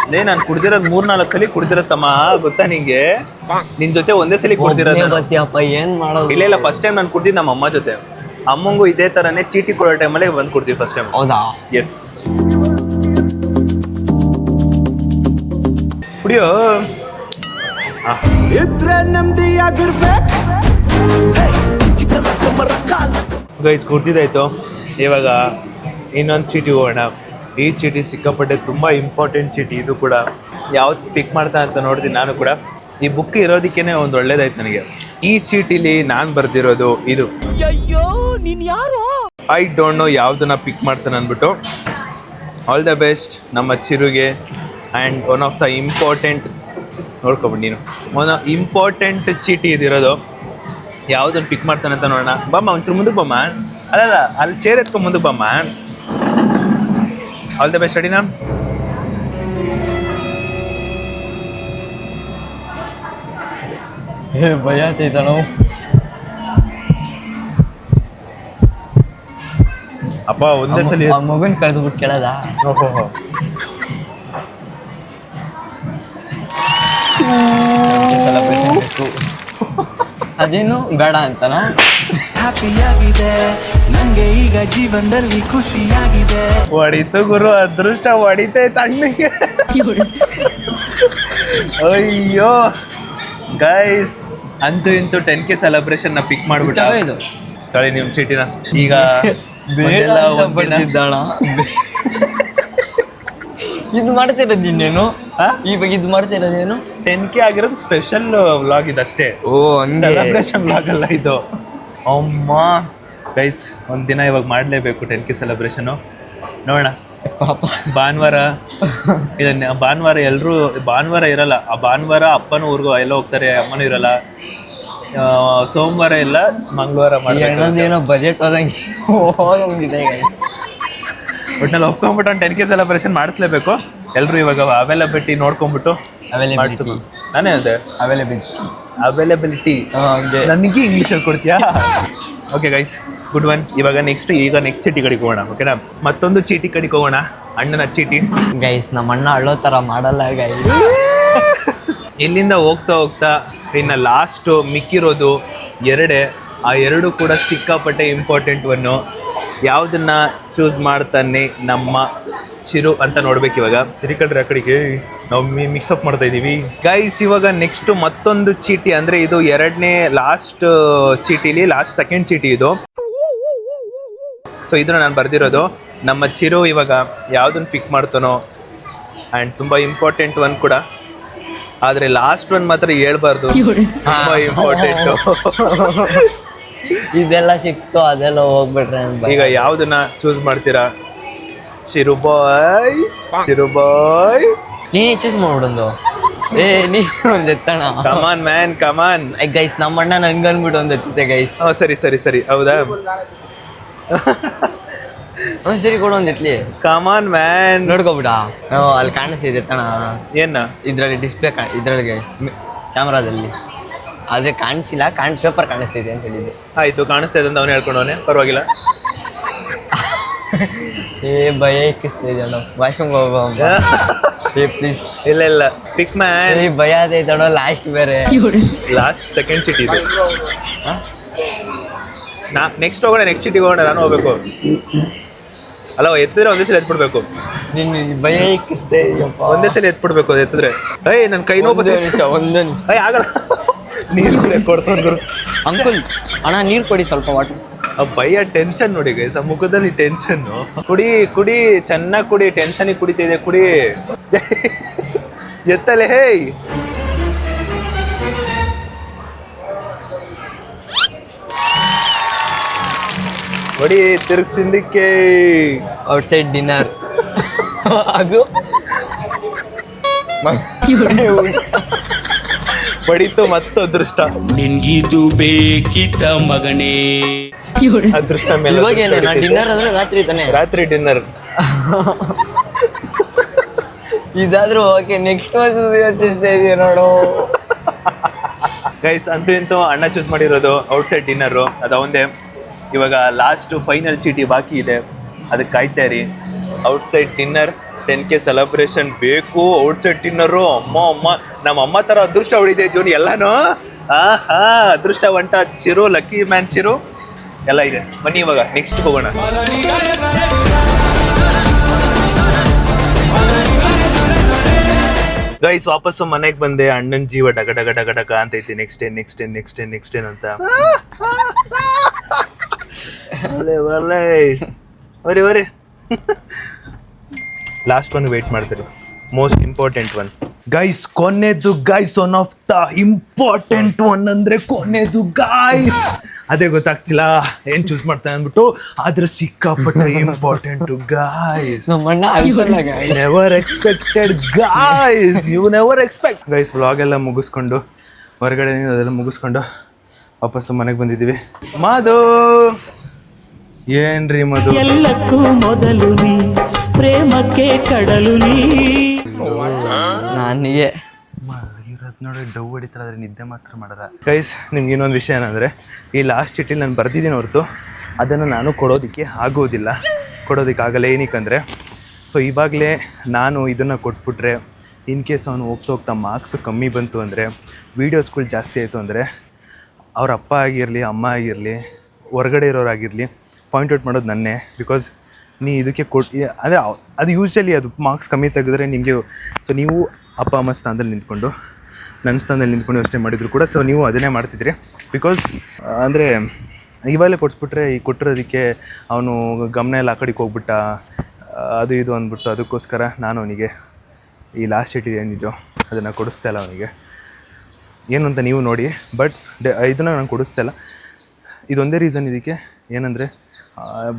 ಇದೇ ನಾನು ಕುಡ್ದಿರೋದು 3-4 ಸಲ ಕುಡ್ದಿರತ್ತಮ್ಮ, ಗೊತ್ತಾ ನಿಂಗೆ? ನಿನ್ ಜೊತೆ ಒಂದೇ ಸಲ ಕುಡ್ದಿರೋದು. ಗೊತ್ತಿಯಪ್ಪ ಏನ್ ಮಾಡೋದು. ಇಲ್ಲ ಫಸ್ಟ್ ಟೈಮ್ ನಾನು ಕುಡ್ದಿದ್ದು ನಮ್ಮ ಅಮ್ಮ ಜೊತೆ. ಅಮ್ಮಂಗೂ ಇದೇ ತರನೇ ಚೀಟಿ ಕೊಡೋ ಟೈಮಲ್ಲೇ ಬಂದು ಕೊಡ್ತೀವಿ ಫಸ್ಟ್ ಟೈಮ್. ಹೌದಾ? ಎಸ್. ಕುಡಿಯೋ. ಗೈಸ್ ಕುಡ್ದಿದ್ದಾಯ್ತು. ಇವಾಗ ಇನ್ನೊಂದು ಚೀಟಿ ಹೋಗೋಣ. ಈ ಚೀಟಿ ಸಿಕ್ಕಾಪಟ್ಟೆ ತುಂಬ ಇಂಪಾರ್ಟೆಂಟ್ ಚೀಟಿ. ಇದು ಕೂಡ ಯಾವ್ದು ಪಿಕ್ ಮಾಡ್ತಾ ಅಂತ ನೋಡ್ತೀನಿ ನಾನು ಕೂಡ. ಈ ಬುಕ್ ಇರೋದಕ್ಕೇನೆ ಒಂದು ಒಳ್ಳೇದಾಯ್ತು ನನಗೆ. ಈ ಚೀಟಿಲಿ ನಾನು ಬರ್ದಿರೋದು ಇದು. ಐ ಡೋಂಟ್ ನೋ ಯಾವ್ದನ್ನ ಪಿಕ್ ಮಾಡ್ತಾನೆ ಅಂದ್ಬಿಟ್ಟು. ಆಲ್ ದ ಬೆಸ್ಟ್ ನಮ್ಮ ಚಿರುಗೆ. And one of the important, ನೋಡ್ಕೊಬಿಡಿ ನೀನು, ಒನ್ ಇಂಪಾರ್ಟೆಂಟ್ ಚೀಟಿ ಇದಿರೋದು. ಯಾವುದನ್ನು ಪಿಕ್ ಮಾಡ್ತಾನೆ ಅಂತ ನೋಡೋಣ. ಬಮ್ಮ ಒಂಚೂರು ಮುಂದಕ್ಕೆ ಬಮ್ಮ. ಅಲ್ಲ ಅಲ್ಲಿ ಚೇರ್ ಎತ್ಕೊಂಡು ಮುಂದಕ್ಕೆ ಬಮ್ಮ. All the best. ಅಡಿನಾ? ಭಯ ಆಗ್ತೈತಣ. ಅಪ್ಪ ಒಂದೇ ಸಲ ಮಗನ್ ಕರೆದು ಬಿಟ್ಟು ಕೇಳದ. ಸೆಲೆಬ್ರೇಷನ್ ಬೇಕು. ಅದೇನು ಬೇಡ ಅಂತನಾ? ಹ್ಯಾಪಿಯಾಗಿದೆ ನಂಗೆ ಈಗ ಜೀವನದಲ್ಲಿ ಖುಷಿಯಾಗಿದೆ. ಹೊಡಿತು ಗುರು, ಅದೃಷ್ಟ ಹೊಡಿತೈ ತಣ್ಣಗೆ. ಅಯ್ಯೋ ಗೈಸ್, ಅಂತೂ ಇಂತೂ 10K ಸೆಲೆಬ್ರೇಷನ್ ನ ಪಿಕ್ ಮಾಡ್ಬಿಟ್ಟ. ಇದು ಕಳಿ ನಿಮ್ ಚೀಟಿನ. ಈಗ ಬೇಡ ಅಂತ ಬರ್ತಿದ್ದಾಳ. ಇದು ಮಾಡ್ತಿರೋದು ಇನ್ನೇನು? ಇವಾಗ ಇದು ಮಾಡ್ತಿರೋದೇನು? 10K ಆಗಿರೋದು ಸ್ಪೆಷಲ್ ವ್ಲಾಗ್ ಇದಷ್ಟೇ. ಓ ಹಂಗೆ ಸೆಲೆಬ್ರೇಷನ್ ವ್ಲಾಗ್ ಅಲ್ಲ ಇದು. ಅಮ್ಮ ಗೈಸ್, ಒಂದಿನ ಇವಾಗ ಮಾಡಲೇಬೇಕು 10K ಸೆಲೆಬ್ರೇಷನು. ನೋಡೋಣ. ಪಾಪ ಭಾನುವಾರ ಇದನ್ನ ಭಾನುವಾರ ಎಲ್ಲರೂ ಭಾನುವಾರ ಇರಲ್ಲ. ಆ ಭಾನುವಾರ ಅಪ್ಪನೂ ಊರಿಗೂ ಎಲ್ಲ ಹೋಗ್ತಾರೆ, ಅಮ್ಮನೂ ಇರಲ್ಲ. ಸೋಮವಾರ ಇಲ್ಲ, ಮಂಗಳವಾರ ಮಾಡಿ ಏನೋ ಬಜೆಟ್ ಹೋದಂಗಿದೆ ಗೈಸ್. ಒಟ್ನಲ್ಲಿ ಒಪ್ಕೊಂಡ್ಬಿಟ್ಟು ಒಂದು 10K ಸೆಲೆಬ್ರೇಷನ್ ಮಾಡಿಸ್ಲೇಬೇಕು. ಎಲ್ಲರೂ ಇವಾಗ ಅವೈಲಬಿಲಿಟಿ ನೋಡ್ಕೊಂಡ್ಬಿಟ್ಟು ಮಾಡಿಸ್ಬೇಕು. ನಾನೇ ಅದೇ ಅವೈಲಬಿಲಿಟಿ ನನಗೆ ಇಂಗ್ಲೀಷ್ ಹೇಳ್ಕೊಡ್ತೀಯಾ? Okay guys, good one. ಇವಾಗ ನೆಕ್ಸ್ಟ್ ಚೀಟಿ ಕಡೆಗೆ ಹೋಗೋಣ. ಓಕೆನಾ? ಮತ್ತೊಂದು ಚೀಟಿ ಕಡೆಗೆ ಹೋಗೋಣ. ಅಣ್ಣನ ಚೀಟಿ. ಗೈಸ್ ನಮ್ಮ ಅಣ್ಣ ಅಳ್ಳೋ ಥರ ಮಾಡಲ್ಲ ಗೈಸ್. ಇಲ್ಲಿಂದ ಹೋಗ್ತಾ ಇನ್ನು ಲಾಸ್ಟು ಮಿಕ್ಕಿರೋದು 2. ಆ 2 ಕೂಡ ಸಿಕ್ಕಾಪಟ್ಟೆ ಇಂಪಾರ್ಟೆಂಟ್ ಒನ್ನು. ಯಾವುದನ್ನ ಚೂಸ್ ಮಾಡ್ತಾನೆ ನಮ್ಮ ಚಿರು ಅಂತ ನೋಡ್ಬೇಕು. ಇವಾಗ ತಿರುಕಡ್ರೆ ಆ ಕಡೆಗೆ ನಾವು ಮಿಕ್ಸಪ್ ಮಾಡ್ತಾ ಇದ್ದೀವಿ ಗೈಸ್. ಇವಾಗ ನೆಕ್ಸ್ಟ್ ಮತ್ತೊಂದು ಚೀಟಿ, ಅಂದರೆ ಇದು 2ನೇ ಲಾಸ್ಟ್ ಚೀಟಿಲಿ ಲಾಸ್ಟ್ ಸೆಕೆಂಡ್ ಚೀಟಿ ಇದು. ಸೊ ಇದನ್ನು ನಾನು ಬರ್ದಿರೋದು. ನಮ್ಮ ಚಿರು ಇವಾಗ ಯಾವುದನ್ನು ಪಿಕ್ ಮಾಡ್ತಾನೋ. ಆ್ಯಂಡ್ ತುಂಬ ಇಂಪಾರ್ಟೆಂಟ್ ಒನ್ ಕೂಡ, ಆದರೆ ಲಾಸ್ಟ್ ಒನ್ ಮಾತ್ರ ಹೇಳ್ಬಾರ್ದು, ತುಂಬ ಇಂಪಾರ್ಟೆಂಟು. ಇದೆಲ್ಲ ಸಿಕ್ತು, ಅದೆಲ್ಲ ಹೋಗ್ಬಿಟ್ರೆ ಈಗ ಯಾವುದನ್ನ ಚೂಸ್ ಮಾಡ್ತೀರಾ? ಚಿರು ಬಾಯ್ ನೀನೇ ಚೂಸ್ ಮಾಡ್ಬಿಡೋದು. ನೀ ಒಂದು ಎತ್ತಣ. ಕಮಾನ್ ಮ್ಯಾನ್, ಕಮಾನ್. ಗೈಸ್ ನಮ್ಮ ಅಣ್ಣ ನನ್ಗೆ ಅಂದ್ಬಿಟ್ಟು ಒಂದು ಎತ್ತಿದೆ ಗೈಸ್. ಸರಿ ಹೌದಾ? ಸರಿ ಕೊಡು ಒಂದು ಎತ್ಲಿ. Come on man. ನೋಡ್ಕೊಬಿಡ, ಅಲ್ಲಿ ಕಾಣಿಸ್ತಿದೆ ಎತ್ತಣ. ಏನ ಇದರಲ್ಲಿ ಡಿಸ್ಪ್ಲೇ ಇದ್ರೊಳಗೆ ಕ್ಯಾಮ್ರಾದಲ್ಲಿ ಆದರೆ ಕಾಣಿಸಿಲ್ಲ, ಪೇಪರ್ ಕಾಣಿಸ್ತಿದೆ ಅಂತ ಹೇಳಿದ್ದೆ. ಆಯ್ತು, ಕಾಣಿಸ್ತಾ ಇದೆ ಅಂತ ಅವನು ಹೇಳ್ಕೊಂಡವನೇ, ಪರವಾಗಿಲ್ಲ. ಭಯ ಎಕ್ಕಿಸ್ತಾ ಇದೆಯಣ್ಣ. ವಾಶ್ರೂಮ್ ಹೋಗೋ ಪ್ಲೀಸ್. ಇಲ್ಲ ಪಿಕ್ ಮ್ಯಾನ್. ಭಯ ಅದೈತಣ. ಲಾಸ್ಟ್ ಬೇರೆ, ಲಾಸ್ಟ್ ಸೆಕೆಂಡ್ ಚೀಟಿ ಇದೆ. ನೆಕ್ಸ್ಟ್ ಹೋಗೋಣ, ನೆಕ್ಸ್ಟ್ ಚೀಟಿಗೆ ಹೋಗೋಣ. ನಾನು ಹೋಗ್ಬೇಕು ಅಲ್ಲ, ಎತ್ತಿದ್ರೆ ಒಂದೇ ಸಲ ಎತ್ಬಿಡ್ಬೇಕು. ನಿನ್ನ ಭಯ ಎಕ್ಕಿಸ್ತಾ ಇದೆಯಪ್ಪ. ಒಂದೇ ಸಲ ಎತ್ಬಿಡ್ಬೇಕು. ಅದು ಎತ್ತಿದ್ರೆ ನನ್ನ ಕೈ ನೋವು ಒಂದು ಆಗಲ್ಲ. ನೀರು ಕೊಡ್ತಾರೆ ಅಂಕಲ್. ಅಣ್ಣ ನೀರು ಕೊಡಿ ಸ್ವಲ್ಪ, ವಾಟರ್. ಭಯ ಟೆನ್ಷನ್ ನೋಡಿ ಗೈಸ್, ಆ ಮುಖದಲ್ಲಿ ಟೆನ್ಷನ್. ಕುಡಿ ಚೆನ್ನಾಗಿ ಕುಡಿ. ಟೆನ್ಷನ್ ಕುಡಿತಿದೆ, ಕುಡಿ. ಎತ್ತಲೆ ಹೇಯ್. ಹೊಡಿ ತಿರುಗಿಸಿದ್ದಕ್ಕೆ ಔಟ್ಸೈಡ್ ಡಿನ್ನರ್ ಅದು ಹೊಡಿತು ಮತ್ತು ಅದೃಷ್ಟ. ನಿನ್ಗಿದು ಬೇಕಿತ್ತ ಮಗನೇ. ಅದೃಷ್ಟ ಮೇಲೆ ಇವಾಗ ಏನೇನ ಡಿನ್ನರ್ ಅಂದ್ರೆ ರಾತ್ರಿ ತಾನೆ. ರಾತ್ರಿ ಡಿನ್ನರ್. ಇದಾದ್ರೂ ಓಕೆ, ನೆಕ್ಸ್ಟ್ ವರ್ಷ ಯೋಚಿಸ್ತಾ ಇದೀಯ ನೋಡು. ಗೈಸ್ ಅಂತೂ ಇಂತೂ ಅಣ್ಣ ಚೂಸ್ ಮಾಡಿರೋದು ಔಟ್ಸೈಡ್ ಡಿನ್ನರು, ಅದು ಅವಂದೇ. ಇವಾಗ ಲಾಸ್ಟ್ ಫೈನಲ್ ಚೀಟಿ ಬಾಕಿ ಇದೆ, ಅದಕ್ಕೆ ಕಾಯ್ತಾ ಇರಿ. ಔಟ್ಸೈಡ್ ಡಿನ್ನರ್ 10K ಸೆಲೆಬ್ರೇಷನ್ ಬೇಕು. ಔಟ್ಸೈಡ್ ಡಿನ್ನರು ನಮ್ಮ ಅಮ್ಮ ಥರ ಅದೃಷ್ಟ ಹೊಡಿದೆ ಜೂನ್ ಎಲ್ಲಾನು. ಹಾ ಅದೃಷ್ಟ ಒಂಟ ಚಿರು, ಲಕ್ಕಿ ಮ್ಯಾನ್ ಚಿರು ಎಲ್ಲ ಇದೆ. ಬನ್ನಿ ಇವಾಗ ನೆಕ್ಸ್ಟ್ ಹೋಗೋಣ. ಗೈಸ್ ವಾಪಸ್ಸು ಮನೆಗೆ ಬಂದೆ. ಅಣ್ಣನ ಜೀವ ಡಗ ಡಗ ಡಗ ಡಗ ಅಂತೈತಿ. ನೆಕ್ಸ್ಟ್ ಏನ್ ಅಂತ ಬರೀ ಲಾಸ್ಟ್ ಒನ್ ವೇಟ್ ಮಾಡ್ತೀರಿ. ಮೋಸ್ಟ್ ಇಂಪಾರ್ಟೆಂಟ್ ಒನ್ ಗೈಸ್, ಕೊನೆದು guys. One of the important one ಅಂದ್ರೆ ಕೊನೆದು ಗೈಸ್. ಅದೇ ಗೊತ್ತಾಗ್ತಿಲ್ಲ ಏನ್ ಚೂಸ್ ಮಾಡ್ತಾನೆ ಅಂದ್ಬಿಟ್ಟು, ಆದ್ರೆ ಸಿಕ್ಕಾಪಟ್ಟೆ important guys. Never expected guys, you never expect guys. Vlog ಎಲ್ಲ ಮುಗಿಸ್ಕೊಂಡು ಹೊರಗಡೆ ಅದೆಲ್ಲ ಮುಗಿಸ್ಕೊಂಡು ವಾಪಸ್ಸು ಮನೆಗೆ ಬಂದಿದ್ದೀವಿ. ಮಾಧು ಏನ್ರಿ ಮಧು? ಎಲ್ಲಕ್ಕೂ ಮೊದಲು ನೀ, ಪ್ರೇಮಕ್ಕೆ ಕಡಲು ನೀ. ನನಗೆ ಇರೋದು ನೋಡಿ ಡವ್ ಹೊಡಿತಾರೆ, ಆದರೆ ನಿದ್ದೆ ಮಾತ್ರ ಮಾಡಲ್ಲ. ಗೈಸ್ ನಿಮ್ಗೆ ಇನ್ನೊಂದು ವಿಷಯ ಏನಂದರೆ, ಈ ಲಾಸ್ಟ್ ಚಿಟ್ಟಿಲಿ ನಾನು ಬರ್ದಿದ್ದೀನಿ ಹೊರತು ಅದನ್ನು ನಾನು ಕೊಡೋದಕ್ಕಾಗಲ್ಲ. ಏನಕ್ಕಂದರೆ ಸೊ ಇವಾಗಲೇ ನಾನು ಇದನ್ನು ಕೊಟ್ಬಿಟ್ರೆ ಇನ್ ಕೇಸ್ ಅವನು ಹೋಗ್ತಾ ಮಾರ್ಕ್ಸು ಕಮ್ಮಿ ಬಂತು ಅಂದರೆ, ವೀಡಿಯೋಸ್ಗಳು ಜಾಸ್ತಿ ಆಯಿತು ಅಂದರೆ, ಅವ್ರ ಅಪ್ಪ ಆಗಿರಲಿ ಅಮ್ಮ ಆಗಿರಲಿ ಹೊರಗಡೆ ಇರೋರಾಗಿರಲಿ ಪಾಯಿಂಟ್ ಔಟ್ ಮಾಡೋದು ನನ್ನೇ. ಬಿಕಾಸ್ ನೀ ಇದಕ್ಕೆ ಅಂದರೆ ಅದು ಯೂಶ್ವಲಿ ಅದು ಮಾರ್ಕ್ಸ್ ಕಮ್ಮಿ ತೆಗೆದ್ರೆ ನಿಮಗೆ, ಸೊ ನೀವು ಅಪ್ಪ ಅಮ್ಮ ಸ್ಥಾನದಲ್ಲಿ ನಿಂತ್ಕೊಂಡು ನನ್ನ ಸ್ಥಾನದಲ್ಲಿ ನಿಂತ್ಕೊಂಡು ಯೋಚನೆ ಮಾಡಿದ್ರು ಕೂಡ ಸೊ ನೀವು ಅದನ್ನೇ ಮಾಡ್ತಿದ್ರಿ. ಬಿಕಾಸ್ ಅಂದರೆ ಇವಾಗಲೇ ಕೊಡಿಸ್ಬಿಟ್ರೆ ಈ ಕೊಟ್ಟಿರೋದಕ್ಕೆ ಅವನು ಗಮನ ಎಲ್ಲ ಆ ಕಡೆಗೆ ಹೋಗ್ಬಿಟ್ಟ, ಅದು ಇದು ಅಂದ್ಬಿಟ್ಟು ಅದಕ್ಕೋಸ್ಕರ ನಾನು ಅವನಿಗೆ ಈ ಲಾಸ್ಟ್ ಡೇಟ್ ಏನಿದೆಯೋ ಅದನ್ನು ಕೊಡಿಸ್ತಾ ಇಲ್ಲ ಅವನಿಗೆ. ಏನು ಅಂತ ನೀವು ನೋಡಿ. ಬಟ್ ಇದನ್ನು ನಾನು ಕೊಡಿಸ್ತಾ ಇಲ್ಲ. ಇದೊಂದೇ ರೀಸನ್ ಇದಕ್ಕೆ, ಏನಂದರೆ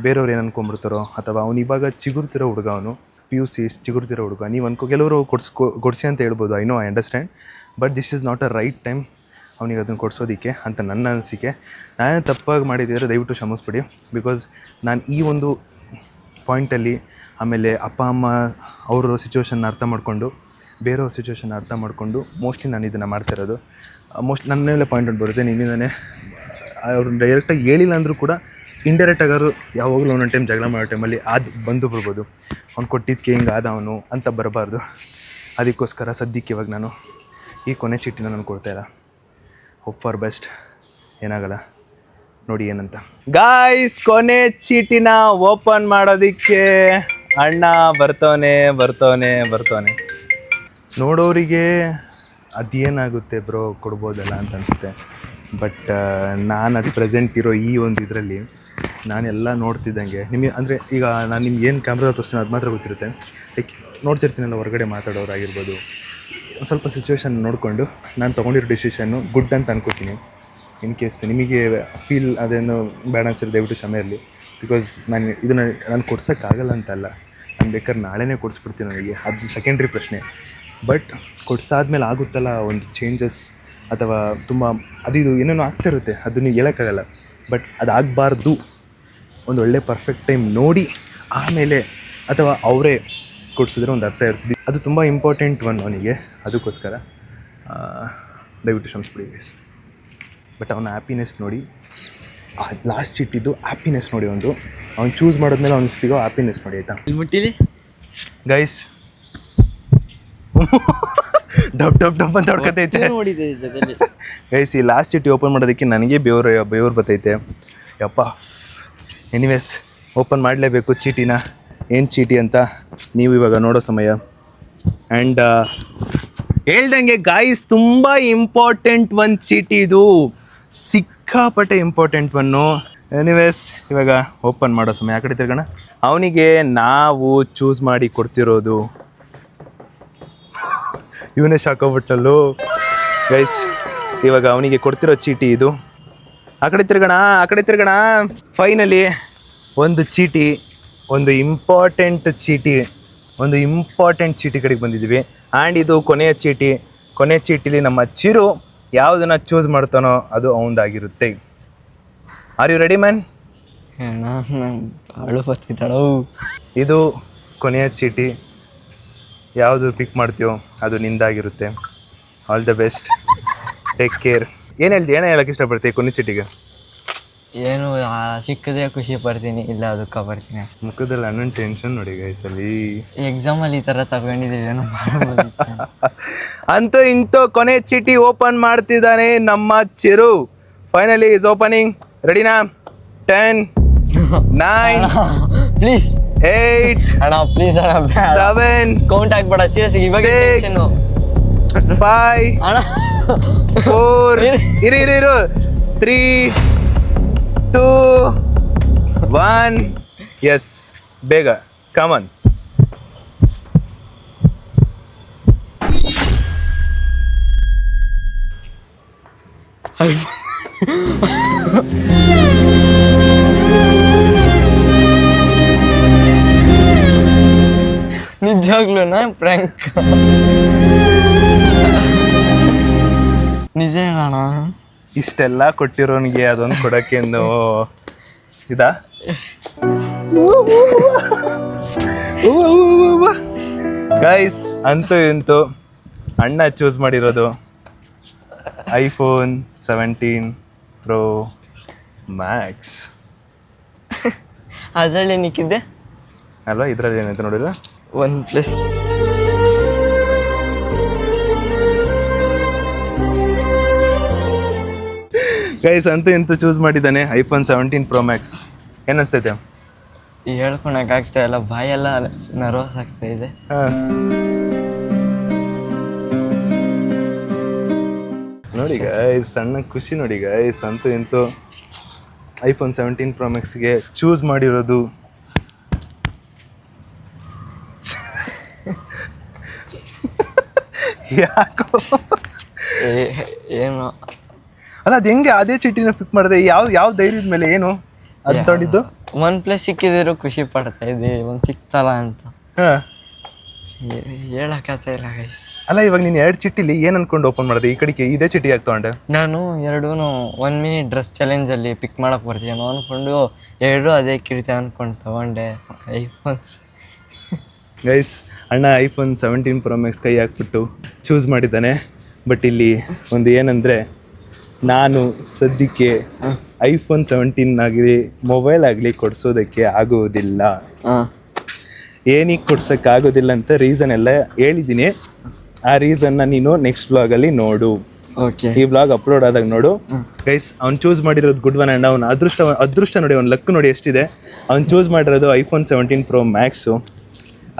ಬೇರೆಯವ್ರು ಏನು ಅನ್ಕೊಂಡ್ಬಿಡ್ತಾರೋ, ಅಥವಾ ಅವ್ನು ಇವಾಗ ಚಿಗುರ್ತಿರೋ ಹುಡುಗ, ಅವನು PUC ಚಿಗುರ್ತಿರೋ ಹುಡುಗ. ನೀವು ಕೆಲವರು ಕೊಡಿಸಿ ಅಂತ ಹೇಳ್ಬೋದು, I understand. But this is not a right time ಅವನಿಗೆ ಅದನ್ನು ಕೊಡಿಸೋದಕ್ಕೆ ಅಂತ ನನ್ನ ಅನಿಸಿಕೆ. ನಾನು ತಪ್ಪಾಗಿ ಮಾಡಿದ್ದರೆ ದಯವಿಟ್ಟು ಕ್ಷಮಿಸ್ಬಿಡಿ. ಬಿಕಾಸ್ ನಾನು ಈ ಒಂದು ಪಾಯಿಂಟಲ್ಲಿ ಆಮೇಲೆ ಅಪ್ಪ ಅಮ್ಮ ಅವರ ಸಿಚುವೇಶನ್ನ ಅರ್ಥ ಮಾಡಿಕೊಂಡು, ಬೇರೆಯವ್ರ ಸಿಚುವೇಶನ್ನ ಅರ್ಥ ಮಾಡಿಕೊಂಡು ಮೋಸ್ಟ್ಲಿ ನಾನು ಇದನ್ನು ಮಾಡ್ತಾಯಿರೋದು. ನನ್ನ ಮೇಲೆ ಪಾಯಿಂಟ್ ಔಟ್ ಬರುತ್ತೆ. ನಿನ್ನಿಂದನೇ ಅವ್ರು ಡೈರೆಕ್ಟಾಗಿ ಹೇಳಿಲ್ಲ ಅಂದರೂ ಕೂಡ ಇಂಡೈರೆಕ್ಟ್ ಆಗಾರು ಯಾವಾಗಲೂ ಒಂದೊಂದು ಟೈಮ್ ಜಗಳ ಮಾಡೋ ಟೈಮಲ್ಲಿ ಅದು ಬಂದು ಬರ್ಬೋದು. ಅವ್ನು ಕೊಟ್ಟಿದ್ದಕ್ಕೆ ಹಿಂಗೆ ಆದ ಅವನು ಅಂತ ಬರಬಾರ್ದು. ಅದಕ್ಕೋಸ್ಕರ ಸದ್ಯಕ್ಕೆ ಇವಾಗ ನಾನು ಈ ಕೊನೆ ಚೀಟಿನ ನಾನು ಕೊಡ್ತಾಯಿಲ್ಲ. ಹೋಪ್ ಫಾರ್ ಬೆಸ್ಟ್, ಏನಾಗಲ್ಲ ನೋಡಿ ಏನಂತ. ಗಾಯ್ಸ್ ಕೊನೆ ಚೀಟಿನ ಓಪನ್ ಮಾಡೋದಕ್ಕೆ ಅಣ್ಣ ಬರ್ತವನೆ. ನೋಡೋರಿಗೆ ಅದೇನಾಗುತ್ತೆ ಬ್ರೋ ಕೊಡ್ಬೋದಲ್ಲ ಅಂತ ಅನಿಸುತ್ತೆ. ಬಟ್ ನಾನು ಅಟ್ ಪ್ರೆಸೆಂಟ್ ಇರೋ ಈ ಒಂದು ಇದರಲ್ಲಿ ನಾನೆಲ್ಲ ನೋಡ್ತಿದ್ದಂಗೆ ನಿಮಗೆ, ಅಂದರೆ ಈಗ ನಾನು ನಿಮ್ಗೆ ಏನು ಕ್ಯಾಮ್ರಾದಲ್ಲಿ ತೋರಿಸ್ತೀನಿ ಅದು ಮಾತ್ರ ಗೊತ್ತಿರುತ್ತೆ. ಲೈಕ್ ನೋಡ್ತಿರ್ತೀನಲ್ಲ ಹೊರಗಡೆ ಮಾತಾಡೋರಾಗಿರ್ಬೋದು, ಸ್ವಲ್ಪ ಸಿಚುವೇಶನ್ ನೋಡಿಕೊಂಡು ನಾನು ತೊಗೊಂಡಿರೋ ಡಿಸಿಷನ್ನು ಗುಡ್ ಅಂತ ಅನ್ಕೋತೀನಿ. ಇನ್ ಕೇಸ್ ನಿಮಗೆ ಫೀಲ್ ಅದೇನು ಬೇಡ ಅನ್ಸಿದ್ರೆ ದಯವಿಟ್ಟು ಕ್ಷಮೆ ಇರಲಿ. ಬಿಕಾಸ್ ನಾನು ಕೊಡ್ಸೋಕ್ಕಾಗಲ್ಲ ಅಂತಲ್ಲ, ನಾನು ಬೇಕಾದ್ರೆ ನಾಳೆನೇ ಕೊಡಿಸ್ಬಿಡ್ತೀನಿ. ನನಗೆ ಅದು ಸೆಕೆಂಡ್ರಿ ಪ್ರಶ್ನೆ. ಬಟ್ ಕೊಡ್ಸಾದ್ಮೇಲೆ ಆಗುತ್ತಲ್ಲ ಒಂದು ಚೇಂಜಸ್, ಅಥವಾ ತುಂಬ ಅದು ಇದು ಏನೇನೋ ಆಗ್ತಿರುತ್ತೆ, ಅದು ನೀವು ಹೇಳೋಕ್ಕಾಗಲ್ಲ. ಬಟ್ ಅದಾಗಬಾರ್ದು. ಒಂದು ಒಳ್ಳೆ ಪರ್ಫೆಕ್ಟ್ ಟೈಮ್ ನೋಡಿ ಆಮೇಲೆ, ಅಥವಾ ಅವರೇ ಕೊಡಿಸಿದ್ರೆ ಒಂದು ಅರ್ಥ ಇರ್ತದೆ. ಅದು ತುಂಬ ಇಂಪಾರ್ಟೆಂಟ್ ಒನ್ ಅವನಿಗೆ. ಅದಕ್ಕೋಸ್ಕರ ದಯವಿಟ್ಟು ಕ್ಷಮಿಸ್ಬಿಡಿ ಗೈಸ್. ಬಟ್ ಅವನ ಹ್ಯಾಪಿನೆಸ್ ನೋಡಿ, ಲಾಸ್ಟ್ ಇಟ್ಟಿದ್ದು ಹ್ಯಾಪಿನೆಸ್ ನೋಡಿ. ಅವ್ನು ಚೂಸ್ ಮಾಡಿದ್ಮೇಲೆ ಅವ್ನಿಗೆ ಸಿಗೋ ಹ್ಯಾಪಿನೆಸ್ ನೋಡಿ, ಆಯಿತಾ ಮುಟ್ಟಿಲಿ ಗೈಸ್. ಡಬ್ ಅಂತ ಹೊಡ್ಕತೈತೆ ಗೈಸ್. ಈ ಲಾಸ್ಟ್ ಚೀಟಿ ಓಪನ್ ಮಾಡೋದಕ್ಕೆ ನನಗೆ ಬೆವರು ಬರ್ತೈತೆ ಯಪ್ಪ. ಎನಿವೇಸ್ ಓಪನ್ ಮಾಡಲೇಬೇಕು ಚೀಟಿನ. ಏನು ಚೀಟಿ ಅಂತ ನೀವು ಇವಾಗ ನೋಡೋ ಸಮಯ. ಆ್ಯಂಡ್ ಹೇಳ್ದಂಗೆ ಗಾಯ್ಸ್ ತುಂಬ ಇಂಪಾರ್ಟೆಂಟ್ ಒಂದು ಚೀಟಿ ಇದು, ಸಿಕ್ಕಾಪಟ್ಟೆ ಇಂಪಾರ್ಟೆಂಟ್ ಒನ್ನು. ಎನಿವೇಸ್ ಇವಾಗ ಓಪನ್ ಮಾಡೋ ಸಮಯ. ಆ ಕಡೆ ತಿರ್ಗೋಣ. ಅವನಿಗೆ ನಾವು ಚೂಸ್ ಮಾಡಿ ಕೊಡ್ತಿರೋದು, ಇವನೇ ಶಾಕೋಗ್ಬಿಟ್ಟಲ್ಲೂ ಗೈಸ್. ಇವಾಗ ಅವನಿಗೆ ಕೊಡ್ತಿರೋ ಚೀಟಿ ಇದು. ಆ ಕಡೆ ತಿರ್ಗೋಣ. ಫೈನಲಿ ಒಂದು ಚೀಟಿ, ಒಂದು ಇಂಪಾರ್ಟೆಂಟ್ ಚೀಟಿ ಕಡೆಗೆ ಬಂದಿದ್ದೀವಿ. ಆ್ಯಂಡ್ ಇದು ಕೊನೆಯ ಚೀಟಿಲಿ ನಮ್ಮ ಚಿರು ಯಾವುದನ್ನು ಚೂಸ್ ಮಾಡ್ತಾನೋ ಅದು ಅವನದಾಗಿರುತ್ತೆ. Are you ready man? ಅಳು ಬರ್ತಿದ್ದಾಳು. ಇದು ಕೊನೆಯ ಚೀಟಿ, ಯಾವುದು ಪಿಕ್ ಮಾಡ್ತೀಯೋ ಅದು ನಿಂದಾಗಿರುತ್ತೆ. All the best, take care. ಏನು ಹೇಳಕ್ಕೆ ಇಷ್ಟಪಡ್ತೀವಿ ಕೊನೆ ಚೀಟಿಗೆ? ಏನು ಸಿಕ್ಕಿದ್ರೆ ಖುಷಿ ಪಡ್ತೀನಿ, ಇಲ್ಲ ದುಃಖ ಪಡ್ತೀನಿ ಅಷ್ಟೇ. ಮುಖದಲ್ಲಿ ಅಣ್ಣನ ಟೆನ್ಷನ್ ನೋಡಿ ಗೈಸಲ್ಲಿ. ಎಕ್ಸಾಮಲ್ಲಿ ಈ ಥರ ತಗೊಂಡಿದ್ದೀವಿ, ಏನೋ ಮಾಡ್ಬೋದು. ಅಂತೂ ಇಂತೂ ಕೊನೆ ಚೀಟಿ ಓಪನ್ ಮಾಡ್ತಿದ್ದಾನೆ ನಮ್ಮ ಚಿರು. Finally is opening. ರೆಡಿನಾ? 10, 9, ಪ್ಲೀಸ್ 8, ಅಣ್ಣ ಪ್ಲೀಸ್ ಅಣ್ಣ 7, ಕೌಂಟ್ ಆಗ್ಬೇಡ, ಸೀರಿಯಸ್ ಇವಾಗ 6, 5, ಅಣ್ಣ 4, ಇರು 3, 2, 1. ಎಸ್, ಬೇಗ ಕಮನ್. ನಿಜವಾಗ್ಲೂ ಪ್ರ್ಯಾಂಕ್ ನಿಜ ಅಣ್ಣ. ಇಷ್ಟೆಲ್ಲ ಕೊಟ್ಟಿರೋನಿಗೆ ಅದೊಂದು ಕೊಡೋಕ್ಕೆ ಇದಾ? ಗೈಸ್, ಅಂತೂ ಇಂತೂ ಅಣ್ಣ ಚೂಸ್ ಮಾಡಿರೋದು iPhone 17 Pro Max ಅದರಲ್ಲಿ ನಿಕ್ಕಿದ್ದೆ ಅಲ್ವಾ? ಇದರಲ್ಲಿ ಏನಂತ ನೋಡಿಲ್ಲ. OnePlus. ಗೈಸ್, ಅಂತೂ ಇಂತೂ ಚೂಸ್ ಮಾಡಿದ್ದಾನೆ iPhone 17 Pro Max. ಏನಿಸ್ತೈತೆ? ಹೇಳ್ಕೊಳಕ್ಕಾಗ್ತಾ ಇಲ್ಲ, ಬಾಯೆಲ್ಲ ನರ್ವಸ್ ಆಗ್ತಾ ಇದೆ. ನೋಡಿ ಗೈಸ್, ಸಣ್ಣ ಖುಷಿ ನೋಡಿ ಗೈಸ್. ಅಂತೂ ಇಂತೂ iPhone 17 Pro Maxಗೆ ಚೂಸ್ ಮಾಡಿರೋದು ಯಾಕೋ ಏನು ಅಲ್ಲ, ಅದು ಹೆಂಗೆ ಅದೇ ಚೀಟಿನ ಪಿಕ್ ಮಾಡಿದೆ? ಯಾವ ಧೈರ್ಯದ ಮೇಲೆ? ಏನು ಅದು ತೊಗೊಂಡಿದ್ದು? OnePlus ಸಿಕ್ಕಿದ್ರು ಖುಷಿ ಪಡ್ತಾ ಇದ್ದೆ, ಒಂದು ಸಿಕ್ತಲ್ಲ ಅಂತ. ಹಾಂ, ಹೇಳಕ್ಕಾಗ್ತಾ ಇಲ್ಲ ಗೈಸ್. ಅಲ್ಲ, ಇವಾಗ ನೀನು 2 ಚೀಟಿಲಿ ಏನು ಅನ್ಕೊಂಡು ಓಪನ್ ಮಾಡಿದೆ? ಈ ಕಡೆಗೆ ಇದೇ ಚೀಟಿ ಯಾಕೆ ತೊಗೊಂಡೆ? ನಾನು ಎರಡೂ 1 ಮಿನಿಟ್ ಡ್ರೆಸ್ ಚಾಲೆಂಜಲ್ಲಿ ಪಿಕ್ ಮಾಡಕ್ಕೆ ಬರ್ತೀನೋ ಅಂದ್ಕೊಂಡು ಎರಡೂ ಅದೇ ಕಿರಿತೆ ಅಂದ್ಕೊಂಡು ತೊಗೊಂಡೆ ಐಫೋನ್ಸ್. ಗೈಸ್, ಅಣ್ಣ iPhone 17 Pro Max ಕೈ ಹಾಕ್ಬಿಟ್ಟು ಚೂಸ್ ಮಾಡಿದ್ದಾನೆ. ಬಟ್ ಇಲ್ಲಿ ಒಂದು ಏನಂದರೆ, ನಾನು ಸದ್ಯಕ್ಕೆ iPhone 17 ಆಗಲಿ ಮೊಬೈಲ್ ಆಗಲಿ ಕೊಡಿಸೋದಕ್ಕೆ ಆಗೋದಿಲ್ಲ. ಏನಕ್ಕೆ ಕೊಡ್ಸೋಕ್ಕಾಗೋದಿಲ್ಲ ಅಂತ ರೀಸನ್ ಎಲ್ಲ ಹೇಳಿದ್ದೀನಿ. ಆ ರೀಸನ್ನ ನೀನು ನೆಕ್ಸ್ಟ್ ಬ್ಲಾಗಲ್ಲಿ ನೋಡು. ಓಕೆ, ಈ ಬ್ಲಾಗ್ ಅಪ್ಲೋಡ್ ಆದಾಗ ನೋಡು. ಗೈಸ್, ಅವ್ನು ಚೂಸ್ ಮಾಡಿರೋದು ಗುಡ್ ಒನ್. ಆ್ಯಂಡ್ ಅವ್ನು ಅದೃಷ್ಟ ನೋಡಿ, ಅವ್ನು ಲಕ್ ನೋಡಿ ಎಷ್ಟಿದೆ. ಅವ್ನು ಚೂಸ್ ಮಾಡಿರೋದು iPhone 17 Pro Max.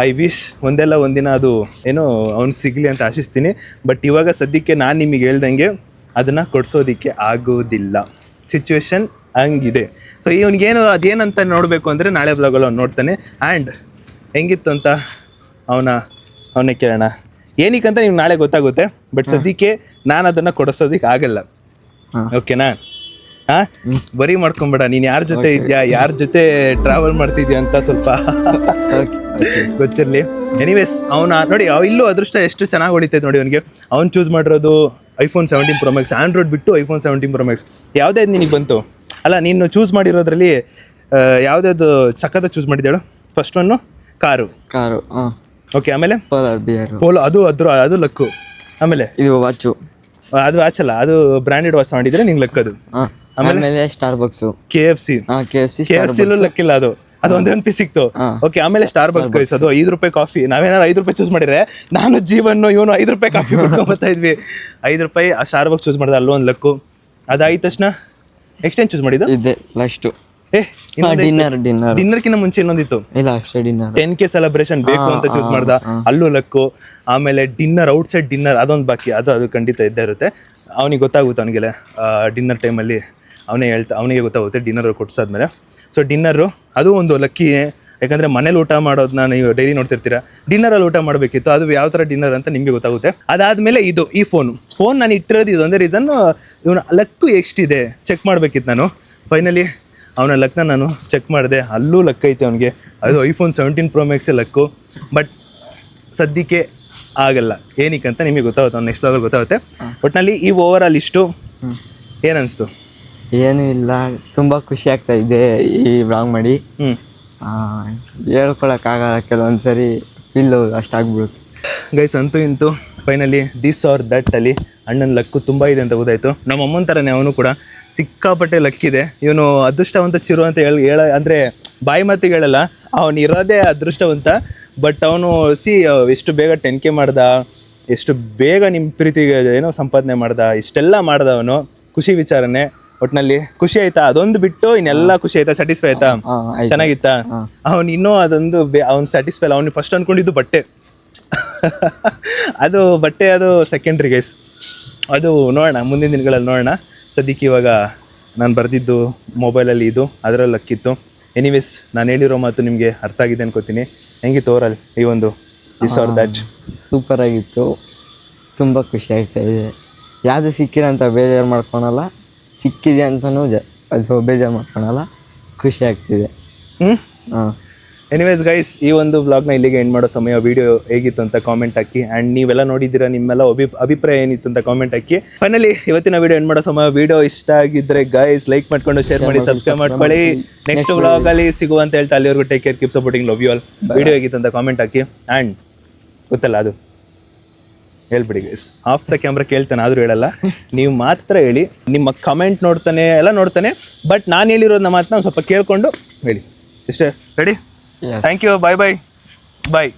I wish ಒಂದೆಲ್ಲ ಒಂದಿನ ಅದು ಏನೋ ಅವ್ನಿಗೆ ಸಿಗಲಿ ಅಂತ ಆಶಿಸ್ತೀನಿ. ಬಟ್ ಇವಾಗ ಸದ್ಯಕ್ಕೆ ನಾನು ನಿಮಗೆ ಹೇಳ್ದಂಗೆ ಅದನ್ನು ಕೊಡಿಸೋದಕ್ಕೆ ಆಗೋದಿಲ್ಲ. ಸಿಚುವೇಶನ್ ಹಂಗಿದೆ. ಸೊ ಇವನಿಗೇನು ಅದೇನಂತ ನೋಡಬೇಕು ಅಂದರೆ ನಾಳೆ ಬ್ಲಾಗಲ್ಲಿ ಅವ್ನು ನೋಡ್ತಾನೆ. ಆ್ಯಂಡ್ ಹೆಂಗಿತ್ತು ಅಂತ ಅವನೇ ಕೇಳೋಣ. ಏನಕ್ಕಂತ ನೀವು ನಾಳೆ ಗೊತ್ತಾಗುತ್ತೆ. ಬಟ್ ಸದ್ಯಕ್ಕೆ ನಾನು ಅದನ್ನು ಕೊಡಿಸೋದಕ್ಕೆ ಆಗಲ್ಲ. ಓಕೆನಾ? ಹಾಂ, ಬರೀ ಮಾಡ್ಕೊಂಬೇಡ. ನೀನು ಯಾರ ಜೊತೆ ಇದೆಯಾ, ಯಾರ ಜೊತೆ ಟ್ರಾವೆಲ್ ಮಾಡ್ತಿದ್ಯಾ ಅಂತ ಸ್ವಲ್ಪ ಗೊತ್ತಿರಲಿ. ಎನಿವೇಸ್, ನೋಡಿ ಇಲ್ಲೂ ಅದೃಷ್ಟ ಎಷ್ಟು ಚೆನ್ನಾಗಿ ಹೊಡಿತೈತೆ ನೋಡಿ ಅವನಿಗೆ. ಅವ್ನು ಚೂಸ್ ಮಾಡಿರೋದು iPhone 17 Pro Max. ಆ್ಯಂಡ್ರಾಯ್ಡ್ ಬಿಟ್ಟು iPhone 17 Pro Max. ಯಾವುದೇ ನಿನಗೆ ಬಂತು? ಅಲ್ಲ, ನೀನು ಚೂಸ್ ಮಾಡಿರೋದ್ರಲ್ಲಿ ಯಾವುದಾದ್ರು ಸಖತ್ತ ಚೂಸ್ ಮಾಡಿದ್ದೇಳು? First one car. ಓಕೆ, ಆಮೇಲೆ ಪೋಲೋ. ಅದು ಲಕ್ಕು. ಆಮೇಲೆ ಇದು ವಾಚು. ಅದು ವಾಚಲ್ಲ, ಅದು ಬ್ರ್ಯಾಂಡೆಡ್ ವಾಚ್ ಮಾಡಿದ್ರೆ ನಿಂಗೆ ಲಕ್. ಅದು ಆಮೇಲೆ ಸ್ಟಾರ್ಬಕ್ಸ್, KFC ಲಕ್ಕಿಲ್ಲ. ಅದು ಒಂದೇ ಒಂದು ಪೀಸ್ ಸಿಕ್ತು. ಓಕೆ, ಆಮೇಲೆ ಸ್ಟಾರ್ಬಕ್ಸ್ ಗೈಸ್, ಅದು ₹5 ಕಾಫಿ. ನಾವೇನಾದ್ರು ₹5 ಚೂಸ್ ಮಾಡಿದ್ರೆ, ನಾನು ಜೀವನ್ ಇವನು ₹5 ಕಾಫಿ ಬರ್ತಾ ಇದ್ವಿ. ₹5 ಆ ಸ್ಟಾರ್ಬಕ್ಸ್ ಚೂಸ್ ಮಾಡಿದೆ, ಅಲ್ಲೂ ಒಂದು ಲಕ್ಕು. ಅದಾದ ತಕ್ಷಣ ನೆಕ್ಸ್ಟ್ ಏನು ಚೂಸ್ ಮಾಡಿದ್ದು? ಇದೆ ಲಾಸ್ಟು. ಡಿನ್ನರ್ಕಿಂತ ಮುಂಚೆ ಇನ್ನೊಂದಿತ್ತು. ಇಲ್ಲ, ಅಷ್ಟೇ ಡಿನ್ನರ್. 10K ಸೆಲೆಬ್ರೇಷನ್ ಬೇಕು ಅಂತ ಚೂಸ್ ಮಾಡ್ದ, ಅಲ್ಲೂ ಲಕ್ಕು. ಆಮೇಲೆ ಡಿನ್ನರ್, ಔಟ್ಸೈಡ್ ಡಿನ್ನರ್, ಅದೊಂದು ಬಾಕಿ. ಅದು ಖಂಡಿತ ಇದ್ದೇ ಇರುತ್ತೆ. ಅವನಿಗೆ ಗೊತ್ತಾಗುತ್ತೆ, ಅವನಿಗೆಲ್ಲ ಡಿನ್ನರ್ ಟೈಮಲ್ಲಿ ಅವನಿಗೆ ಗೊತ್ತಾಗುತ್ತೆ ಡಿನ್ನರ್ ಕೊಡ್ಸಾದ್ಮೇಲೆ. ಸೊ ಡಿನ್ನರು ಅದು ಒಂದು ಲಕ್ಕಿ. ಯಾಕಂದರೆ ಮನೇಲಿ ಊಟ ಮಾಡೋದನ್ನ ನೀವು ಡೈಲಿ ನೋಡ್ತಿರ್ತೀರ, ಡಿನ್ನರಲ್ಲಿ ಊಟ ಮಾಡಬೇಕಿತ್ತು. ಅದು ಯಾವ ಥರ ಡಿನ್ನರ್ ಅಂತ ನಿಮಗೆ ಗೊತ್ತಾಗುತ್ತೆ. ಅದಾದಮೇಲೆ ಈ ಫೋನ್ ನಾನು ಇಟ್ಟಿರೋದು ಇದೊಂದೇ ರೀಸನ್. ಇವನು ಲಕ್ಕು ಎಷ್ಟಿದೆ ಚೆಕ್ ಮಾಡಬೇಕಿತ್ತು ನಾನು. ಫೈನಲಿ ಅವನ ಲಕ್ನ ನಾನು ಚೆಕ್ ಮಾಡಿದೆ, ಅಲ್ಲೂ ಲಕ್ ಐತೆ ಅವನಿಗೆ. ಅದು iPhone 17 Pro Max luck. But ಸದ್ಯಕ್ಕೆ ಆಗಲ್ಲ, ಏನಕ್ಕೆ ಅಂತ ನಿಮಗೆ ಗೊತ್ತಾಗುತ್ತೆ, ಅವ್ನು ನೆಕ್ಸ್ಟ್ ಲೆವೆಲ್ ಗೊತ್ತಾಗುತ್ತೆ. ಒಟ್ಟಿನಲ್ಲಿ ಈ ಓವರ್ ಆಲ್ ಇಷ್ಟು ಏನನ್ನಿಸ್ತು? ಏನೂ ಇಲ್ಲ, ತುಂಬ ಖುಷಿ ಆಗ್ತಾ ಇದೆ ಈ ವ್ಲಾಗ್ ಮಾಡಿ. ಹೇಳ್ಕೊಳಕ್ಕಾಗಲ್ಲ, ಕೆಲವೊಂದ್ಸರಿ ಫೀಲ್ ಅಷ್ಟಾಗ್ಬಿಡುತ್ತೆ. ಗೈಸ್ ಅಂತೂ ಇಂತೂ ಫೈನಲಿ ದಿಸ್ ಆರ್ ದಟ್ ಅಲ್ಲಿ ಅಣ್ಣನ ಲಕ್ಕು ತುಂಬ ಇದೆ ಅಂತ ಗೊತ್ತಾಯಿತು. ನಮ್ಮ ಅಮ್ಮನ ಥರನೇ ಅವನು ಕೂಡ ಸಿಕ್ಕಾಪಟ್ಟೆ ಲಕ್ಕಿದೆ. ಇವನು ಅದೃಷ್ಟವಂತ ಚಿರು ಅಂತ ಅಂದರೆ ಬಾಯಿ ಮಾತಿಗೆ ಹೇಳಲ್ಲ, ಅವನು ಇರೋದೇ ಅದೃಷ್ಟವಂತ. ಬಟ್ ಅವನು ಎಷ್ಟು ಬೇಗ 10K ಮಾಡ್ದ, ಎಷ್ಟು ಬೇಗ ನಿಮ್ಮ ಪ್ರೀತಿಗೆ ಏನೋ ಸಂಪಾದನೆ ಮಾಡ್ದ, ಇಷ್ಟೆಲ್ಲ ಮಾಡ್ದ ಅವನು. ಖುಷಿ ವಿಚಾರನೇ. ಒಟ್ಟಿನಲ್ಲಿ ಖುಷಿ ಆಯ್ತಾ? ಅದೊಂದು ಬಿಟ್ಟು ಇನ್ನೆಲ್ಲ ಖುಷಿ ಆಯ್ತಾ? ಸ್ಯಾಟಿಸ್ಫೈ ಆಯ್ತಾ? ಚೆನ್ನಾಗಿತ್ತಾ? ಅವ್ನು ಇನ್ನೂ ಅದೊಂದು ಅವ್ನು ಸ್ಯಾಟಿಸ್ಫೈ ಅಲ್ಲ. ಅವ್ನು ಫಸ್ಟ್ ಅಂದ್ಕೊಂಡಿದ್ದು ಬಟ್ಟೆ ಅದು ಸೆಕೆಂಡ್ರಿ ಗೈಸ್. ಅದು ನೋಡೋಣ, ಮುಂದಿನ ದಿನಗಳಲ್ಲಿ ನೋಡೋಣ. ಸದ್ಯಕ್ಕೆ ಇವಾಗ ನಾನು ಬರೆದಿದ್ದು ಮೊಬೈಲಲ್ಲಿ ಇದು, ಅದರಲ್ಲಿ ಲಕ್ಕಿತ್ತು. ಎನಿವೇಸ್, ನಾನು ಹೇಳಿರೋ ಮಾತು ನಿಮಗೆ ಅರ್ಥ ಆಗಿದೆ ಅನ್ಕೋತೀನಿ. ಹೆಂಗಿತ್ತು ಓವರಾಲ್ ಈ ಒಂದು ದಿಸ್ ಆರ್ ದ್ಯಾಟ್? ಸೂಪರಾಗಿತ್ತು, ತುಂಬ ಖುಷಿ ಆಗ್ತಾ ಇದೆ. ಯಾವುದು ಸಿಕ್ಕಿಲ್ಲ ಅಂತ ಬೇಜಾರು ಮಾಡ್ಕೊಳಲ್ಲ, ಸಿಕ್ಕಿದೆ ಅಂತಲೂ ಅದು ಬೇಜಾರು ಮಾಡ್ಕೊಳಲ್ಲ, ಖುಷಿ ಆಗ್ತಿದೆ. ಹಾಂ, ಎನಿವೇಸ್ ಗೈಸ್, ಈ ಒಂದು ವ್ಲಾಗ್ನ ಇಲ್ಲಿಗೆ ಎಂಡ್ ಮಾಡೋ ಸಮಯ. ವಿಡಿಯೋ ಹೇಗಿತ್ತು ಅಂತ ಕಾಮೆಂಟ್ ಹಾಕಿ. ಆ್ಯಂಡ್ ನೀವೆಲ್ಲ ನೋಡಿದ್ದೀರಾ, ನಿಮ್ಮೆಲ್ಲ ಅಭಿಪ್ರಾಯ ಏನಿತ್ತು ಅಂತ ಕಾಮೆಂಟ್ ಹಾಕಿ. ಫೈನಲಿ ಇವತ್ತಿನ ವಿಡಿಯೋ ಎಂಡ್ ಮಾಡೋ ಸಮಯ. ವಿಡಿಯೋ ಇಷ್ಟ ಆಗಿದ್ರೆ ಗೈಸ್ ಲೈಕ್ ಮಾಡ್ಕೊಂಡು ಶೇರ್ ಮಾಡಿ, ಸಬ್ಸ್ಕ್ರೈಬ್ ಮಾಡ್ಕೊಳ್ಳಿ. ನೆಕ್ಸ್ಟ್ ವ್ಲಾಗಲ್ಲಿ ಸಿಗುವಂತ ಹೇಳ್ತಾ ಅಲ್ಲಿವರೆಗೂ take care, keep supporting, love you all. Video ಹೇಗಿತ್ತು ಅಂತ ಕಾಮೆಂಟ್ ಹಾಕಿ. ಆ್ಯಂಡ್ ಗೊತ್ತಲ್ಲ, ಅದು ಹೇಳ್ಬಿಡಿ ಗೈಸ್, ಆಫ್ ದ ಕ್ಯಾಮ್ರಾ ಕೇಳ್ತಾನೆ, ಆದರೂ ಹೇಳಲ್ಲ. ನೀವು ಮಾತ್ರ ಹೇಳಿ, ನಿಮ್ಮ ಕಮೆಂಟ್ ನೋಡ್ತಾನೆ, ಎಲ್ಲ ನೋಡ್ತಾನೆ. ಬಟ್ ನಾನು ಹೇಳಿರೋದನ್ನ ಮಾತ್ರ ಒಂದು ಸ್ವಲ್ಪ ಕೇಳ್ಕೊಂಡು ಹೇಳಿ. ಇಷ್ಟೇ. Ready? Thank you. Bye bye bye.